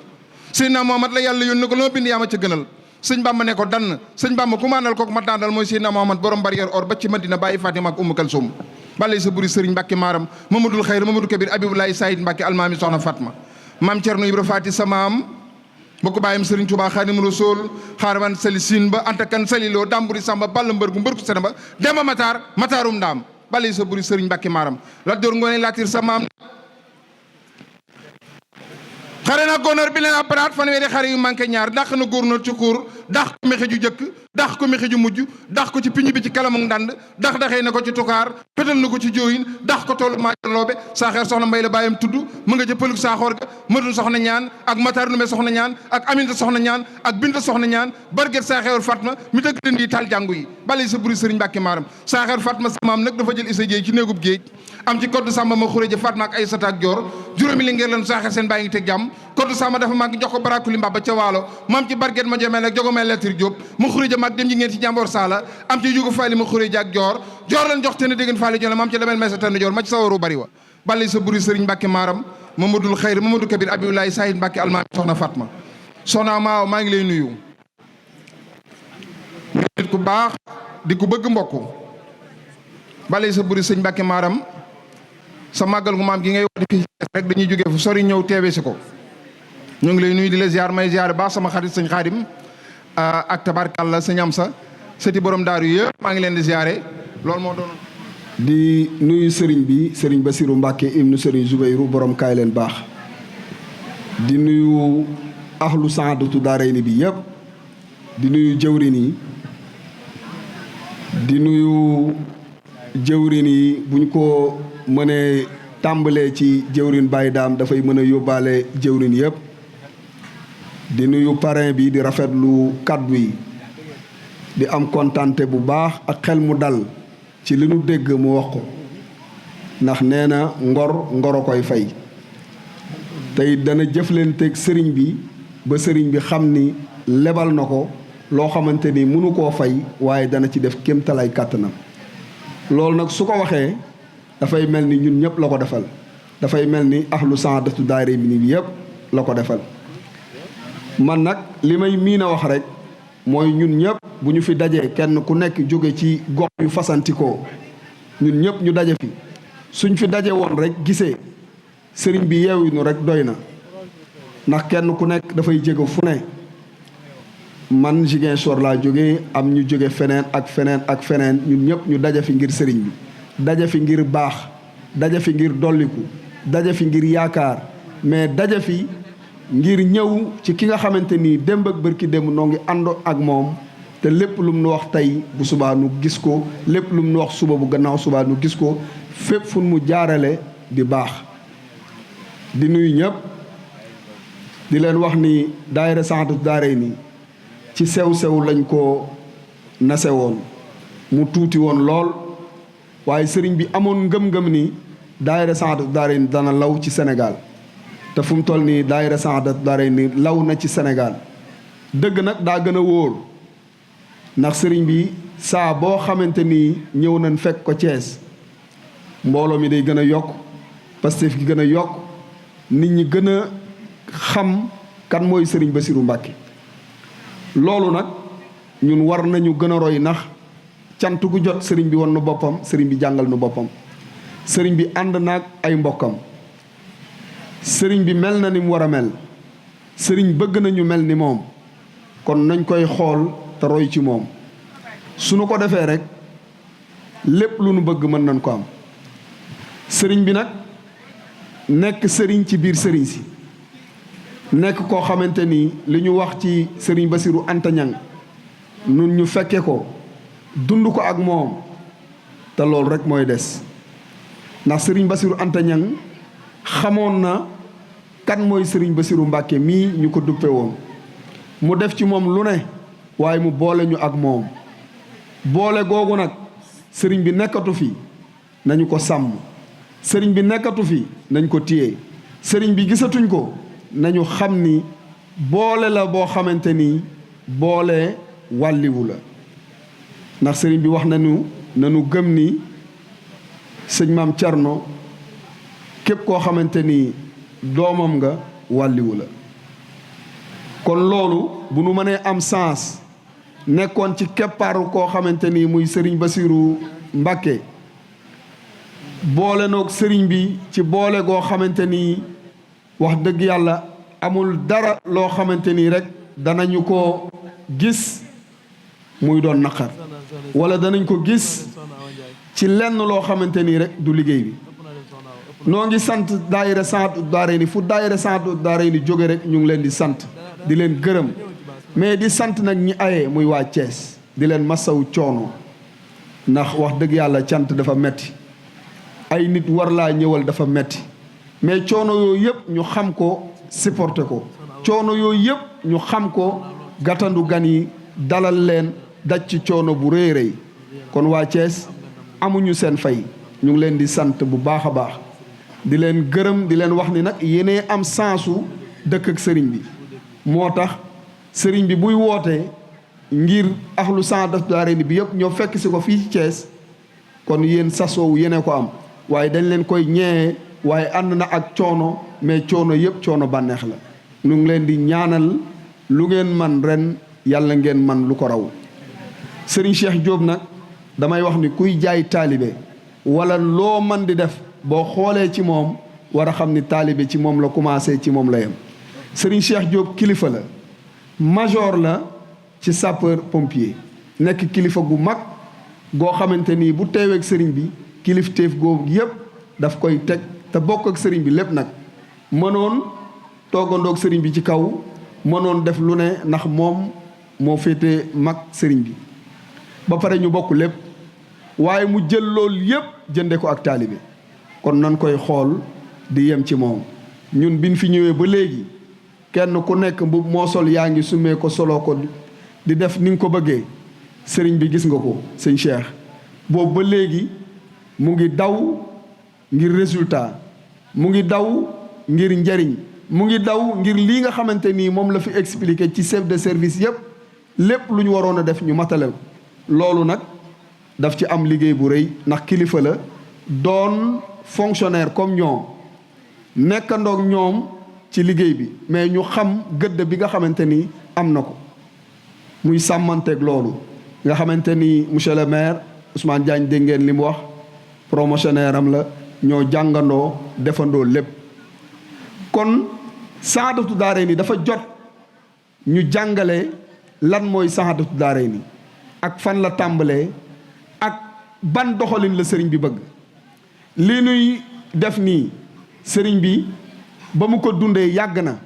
Seydina Muhammad la yàlla yónni ko loo bind yaa ma ca gënal sëñ Bamba ne ko dann sëñ Bamba ku maanal kooku ma daandal mooy Seydina Muhammad borom barrière or ba ci Madina bàyyi Fatima ak Umm Kalsum balay sa buri sëriñ Mbàkke maaram Mamadul Xayr Mamadou Kabir Abibulaay Sayid Mbàkke almaami soxna Fatma maam Cerno Ibra Faati sa maam boo ko bàyyam sëriñ Tuubaa Xaadimu Rasuul xaarawan sali siin ba anta kan saliloo damburi samba balla mbërgu sene ba demba mataarum ndaam balay sa buri sëriñ Mbàkke maaram la door ngoone laatir sa maam xare na góornóor bi leen apparat fanweeri xare yu manqué ñaar dàq na góornóor ci xuur dàq ko mexe ju jëkk dàq ko mexe ju mujj dàq ko ci piñu bi ci kalamu ndànd daxee na ko ci tukaar pétal na ko ci jooyin dàq ko toolu maajaloobe saaxeer soxna mbay la bàyyam tudd mu nga ca pëlug saaxoor ga madun soxna ñaan ak matar nume soxna ñaan ak aminta soxna ñaan ak binta soxna ñaan barget saaxeer fatma mi tëgg dënd yi taal jàngu yi balay sa buri sëriñ Mbàkke maaram saaxeer fatma sa maam nag dafa jël isa jéey ci néegub géej am ci koddu sàmba ma xuréja fatma ak ay sata ak joor juróomi li ngeen lan saaxeer seen bàyyi ngi teg jàmm koddu sàmba dafa mag jox ko barakuli mbaba ca waalo maam ci barget ma jomee nag jogomee lettre Jóob ma xuréja mag dem ji ngeen ci jàmboor saala am ci yugu faali ma xuréja ak joor lan jox te ne dégg faali jone maam ci damel may sa tënd joor ma ci sawaru bari wa balay sa buri sëriñ Mbàkke maaram Mamadul Xayr Mamadou Kabir Abibulaay Sayid Mbàkke almaami soxna Fatma soxna maaw maa ngi lay nuyu nit ku baax di ku bëgg mbokk balay sa buri sëriñ Mbàkke maaram sa màggal gu maam gi ngay wax di rek dañuy jógee fu sori ñëw teewe si ko ñu ngi lay nuyu di la ziar may ziar baax sama xarit sëñ Xaadim ak tabarkàlla sëñ Amsa sëti borom daaru yëpp maa ngi leen di ziare loolu moo doon di nuyu sëriñ bi sëriñ Basiru Mbàkke ibnu sëriñ Zubayru borom kaay leen baax di nuyu ahlu saadatu daarayni bi yëpp di nuyu jëwrin yi di nuyu jëwrin yi buñ ko mënee tàmbalee ci jëwrin Baye Daam dafay mën a yóbbaale jëwrin yëpp di nuyu parrain bi di rafetlu kaddu yi di am kontante bu baax ak xel mu dal ci li nu dégg mu wax ko ndax nee na ngoro koy fay tey dana jëflanteeg sëriñ bi ba sëriñ bi xam ni lebal na ko loo xamante ni mënu koo fay waaye dana ci def kéemtalaay kàttanam loolu nag su ko waxee dafay mel ni ñun ñëpp la ko defal dafay mel ni ahlu saadatu daarayni bi yëpp la ko defal man nag li may miin a wax rek mooy ñun ñëpp bu ñu fi dajee kenn ku nekk jóge ci gox yu fasantikoo ñun ñëpp ñu daje fi suñ fi daje woon rek gisee sëriñ bi yeewu nu rek doy na ndax kenn ku nekk dafay jéego fu ne man Ziguinchor laa jóge am ñu jóge feneen ak feneen ak feneen ñun ñëpp ñu daje fi ngir sëriñ bi daje fi ngir baax daje fi ngir dolliku daje fi ngir yaakaar mais daje fi ngir ñëw ci ki nga xamante ni démb ak bërki démb noo ngi ànd ak moom te lépp lum nu wax tey bu subaa nu gis ko lépp lum nu wax suba bu gannaaw subaa nu gis ko fépp fu mu jaarale di baax di nuyu ñëpp di leen wax ni daayira Saadatu Daarayni ci sew-sew lañ ko nase woon mu tuuti woon lool waaye sëriñ bi amoon ngëm-ngëm ni daayira Saadatu Daarayni dana law ci Sénégal te fu mu toll nii daayira Saadatu Daarayni law na ci Sénégal dëgg nag daa gën a wóor ndax sëriñ bi saa boo xamante ni ñëw nañ fekk ko Thiès mbooloo mi day gën a yokk Pastef gi gën a yokk nit ñi gën a xam kan mooy sëriñ Bassirou Mbacké loolu nag ñun war nañu gën a roy ndax cant gu jot sëriñ bi won nu boppam sëriñ bi jàngal nu boppam sëriñ bi ànd naag ay mbokkam sëriñ bi mel na ni mu war a mel sëriñ bëgg nañu mel ni moom kon nañ koy xool te roy ci moom su nu ko defee rek lépp lu nu bëgg mën nañ ko am sëriñ bi nag nekk sëriñ ci biir sëriñ si nekk koo xamante ni li ñu wax ci sëriñ Bassirou Anta Niang nun ñu fekke ko dund ko ak moom te loolu rek mooy des ndax sëriñ Bassirou Anta Niang xamoon na kan mooy sëriñ Bassirou Mbacké mii ñu ko duppe woon mu def ci moom lu ne waaye mu boole ñu ak moom boole googu nag sëriñ bi nekkatu fi nañu ko sàmm sëriñ bi nekkatu fi nañ ko téye sëriñ bi gisatuñ ko nañu xam ni boole la boo xamante ni boole wàlliwu la ndax sëriñ bi wax nañu gëm ni sëñ maam Cerno képp koo xamante ni doomam nga wàlliwu la kon loolu bu nu mënee am sens nekkoon ci keppaaru koo xamante ni muy sëriñ Bassirou Mbacké boole noog sëriñ bi ci boole goo xamante ni wax dëgg yàlla amul dara loo xamante ni rek danañu ko gis muy doon naqar wala danañ ko gis ci lenn loo xamante ni rek du liggéey bi noo ngi sant daayira Saadatu Daarayni fu daayira Saadatu Daarayni jóge rek ñu ngi leen di sant di leen gërëm mais di sant nag ñi aye muy waa Thiès di leen masawu coono ndax wax dëgg yàlla cant dafa metti ay nit war laa ñëwal dafa metti mais coono yooyu yëpp ñu xam ko supporté ko coono yooyu yëpp ñu xam ko gàttandu gan yi dalal leen daj ci coono bu rëy rëy kon waa Thiès amuñu seen fay ñu ngi leen di sant bu baax a baax di leen gërëm di leen wax ni nag yéenee am sensu dëkk ak sëriñ bi moo tax sëriñ bi buy wootee ngir ahlu Saadatu Daarayni bi yëpp ñoo fekk si ko fii ci Thiès kon yéen sasoowu yéene ko am waaye dañ leen koy ñeewee waaye ànd na ak coono mais coono yëpp coono bànneex la ñu ngi leen di ñaanal lu ngeen man ren yàlla ngeen man lu ko raw sëriñ Cheikh Diop nag damay wax ni kuy jaay taalibe wala loo man di def boo xoolee ci moom war a xam ni taalibe ci moom la commencé ci moom la yem sëriñ Cheikh Diop kilifa la major la ci sapeur pompier nekk kilifa gu mag goo xamante ni bu teeweeg sëriñ bi kilifteef googu yëpp daf koy teg te bokk ak sëriñ bi lépp nag mënoon toogandoog sëriñ bi ci kaw mënoon def lu ne ndax moom moo féete mag sëriñ bi ba pare ñu bokk lépp waaye mu jël loolu yëpp jënde ko ak taalibe kon nan koy xool di yem ci moom ñun biñ fi ñëwee ba léegi kenn ku nekk mbub moo sol yaa ngi sumee ko soloo ko di def ni nga ko bëggee sëriñ bi gis nga ko sëñ Cheikh boobu ba léegi mu ngi daw ngir résultat mu ngi daw ngir njariñ mu ngi daw ngir lii nga xamante nii moom la fi expliqué ci chef de service yëpp lépp lu ñu waroon a def ñu matale ko loolu nag daf ci am liggéey bu rëy ndax kilifa la doon fonctionnaire comme ñoom nekkandoog ñoom ci liggéey bi mais ñu xam gëdd bi nga xamante ni am na ko muy sàmmanteeg loolu nga xamante ni monsieur le maire Ousmane Diagne dégg ngeen li mu wax promotionnaire am la ñoo jàngandoo defandoo lépp kon Sahadatou Darayni dafa jot ñu jàngale lan mooy Sahadatou Darayni ak fan la tàmbalee ak ban doxalin la sëriñ bi bëgg li nuy def nii sëriñ bi ba mu ko dundee yàgg na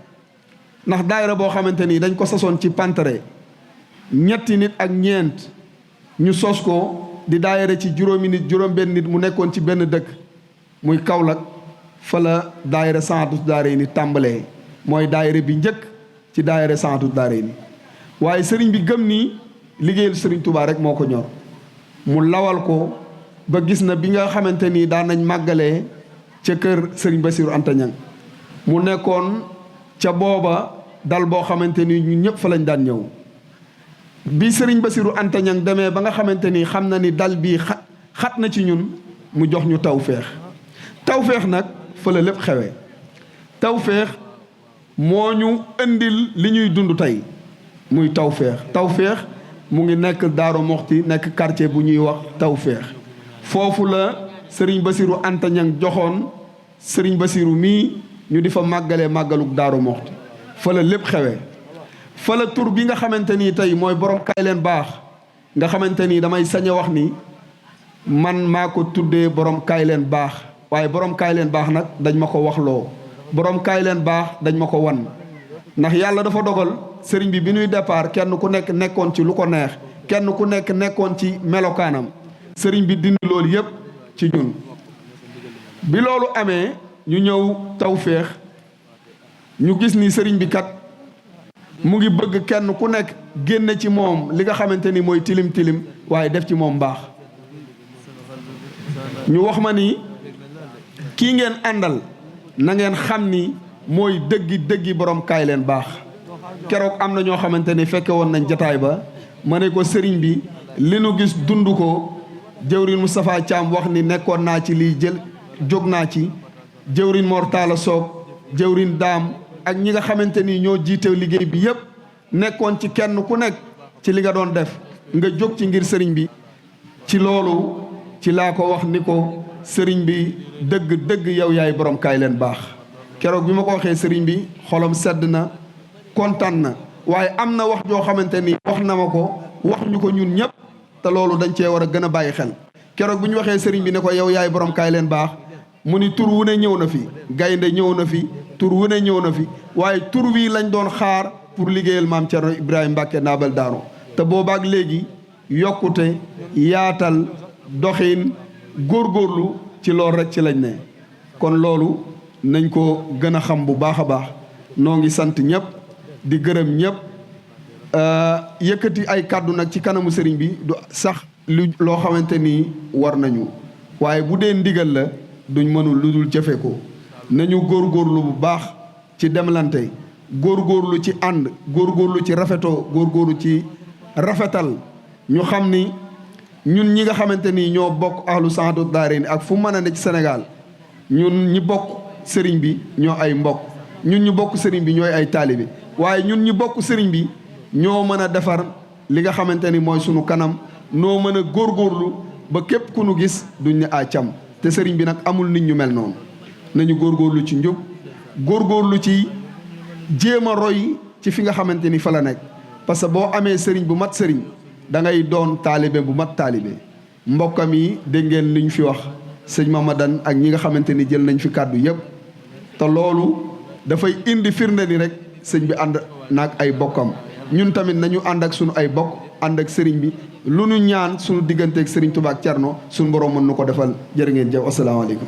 ndax daayira boo xamante ni dañ ko sasoon ci Pantere ñetti nit ak ñeent ñu sos ko di daayira ci juróomi nit juróom benn nit mu nekkoon ci benn dëkk muy Kaolack fa la daayira Sahadatou Darayni tàmbalee mooy daayira bi njëkk ci daayira Sahadatou Darayni waaye sëriñ bi gëm ni liggéeyal sëriñ Touba rek moo ko ñor mu lawal ko ba gis na bi nga xamante ni daan nañ màggalee ca kër sëriñ Bassirou Anta Niang mu nekkoon ca booba dal boo xamante ni ñun ñëpp fa lañ daan ñëw bi sëriñ Bassirou Anta Niang demee ba nga xamante ni xam na ni dal bii xat na ci ñun mu jox ñu tawféex nag fa la lépp xewee tawféex moo ñu indil li ñuy dund tey muy tawféex mu ngi nekk Daaru Moxti nekk quartier bu ñuy wax tawféex foofu la sëriñ Bassirou Anta Niang joxoon sëriñ Bassirou mii ñu di fa màggalee màggaluk Daaru Moxti fa la lépp xewee fa la tur bi nga xamante ni tey mooy borom kaay leen baax nga xamante ni damay sañ a wax ni man maa ko tuddee borom kaay leen baax waaye borom kaay leen baax nag dañ ma ko waxloo borom kaay leen baax dañ ma ko wan ndax yàlla dafa dogal sëriñ bi ñuy départ kenn ku nekk nekkoon ci lu ko neex kenn ku nekk nekkoon ci melokaanam sëriñ bi dindi loolu yépp ci ñun bi loolu amee ñu ñëw tawféex ñu gis ni sëriñ bi kat mu ngi bëgg kenn ku nekk génne ci moom li nga xamante ni mooy tilim tilim waaye def ci moom baax ñu wax ma ni kii ngeen àndal na ngeen xam ni mooy dëggi borom kaay leen baax keroog am na ñoo xamante ni fekke woon nañ jataay ba ma ne ko sëriñ bi li nu gis dund ko jëwrin Moustapha Thiam wax ni nekkoon naa ci lii jóg naa ci jëwrin Mor Talla Soog jëwrin Daam ak ñi nga xamante ni ñoo jiite liggéey bi yépp nekkoon ci kenn ku nekk ci li nga doon def nga jóg ci ngir sëriñ bi ci loolu ci laa ko wax ni ko sëriñ bi dëgg yow yaay borom kaay leen baax keroog bi ma ko waxee sëriñ bi xolam sedd na kontaan na waaye am na wax joo xamante ni wax na ma ko wax ñu ko ñun ñëpp te loolu dañ cee war a gën a bàyyi xel keroog bu ñu waxee sëriñ bi ne ko yow yaay borom kaay leen baax mu ni tur wu ne ñëw na fi gaynde ñëw na fi tur wu ne ñëw na fi waaye tur wii lañ doon xaar pour liggéeyal maam Thierno Ibrahima Mbacke Naabal Daaro te boobaak léegi yokkute yaatal doxin góorgóorlu ci loolu rek ci lañ ne kon loolu nañ ko gën a xam bu baax a baax noo ngi sant ñëpp di gërëm ñëpp yëkkati ay kàddu nag ci kanamu sëriñ bi du sax loo xamante ni war nañu waaye bu dee ndigal la duñ mënul lu dul jëfe ko nañu góorgóorlu bu baax ci demlante góorgóorlu ci ànd góorgóorlu ci rafetoo góorgóorlu ci rafetal ñu xam ni ñun ñi nga xamante ni ñoo bokk ahlu Sahadatou Darayni ak fu mën a ne ci Sénégal ñun ñi bokk sëriñ bi ñoo ay mbokk ñun ñu bokk sëriñ bi ñooy ay taalibe waaye ñun ñi bokk sëriñ bi ñoo mën a defar li nga xamante ni mooy sunu kanam noo mën a góorgóorlu ba képp ku nu gis duñ ne a cam te sëriñ bi nag amul nit ñu mel noonu nañu góorgóorlu ci njub góorgóorlu ci jéem a roy ci fi nga xamante ni fa la nekk parce que boo amee sëriñ bu mat sëriñ da ngay doon taalibe bu mat taalibe mbokkam yi dégg ngeen li ñu fi wax sëñ Mamadan ak ñi nga xamante ni jël nañ fi kàddu yépp te loolu dafay indi firnde ni rek sëñ bi ànd naag ay bokkam ñun tamit nañu ànd ak sunu ay bokk ànd ak sëriñ bi lu nu ñaan sunu digganteeg sëriñ Tuubaa ak Cerno sunu borom mën nu ko defal jërë ngeen jëf asalaamaaleykum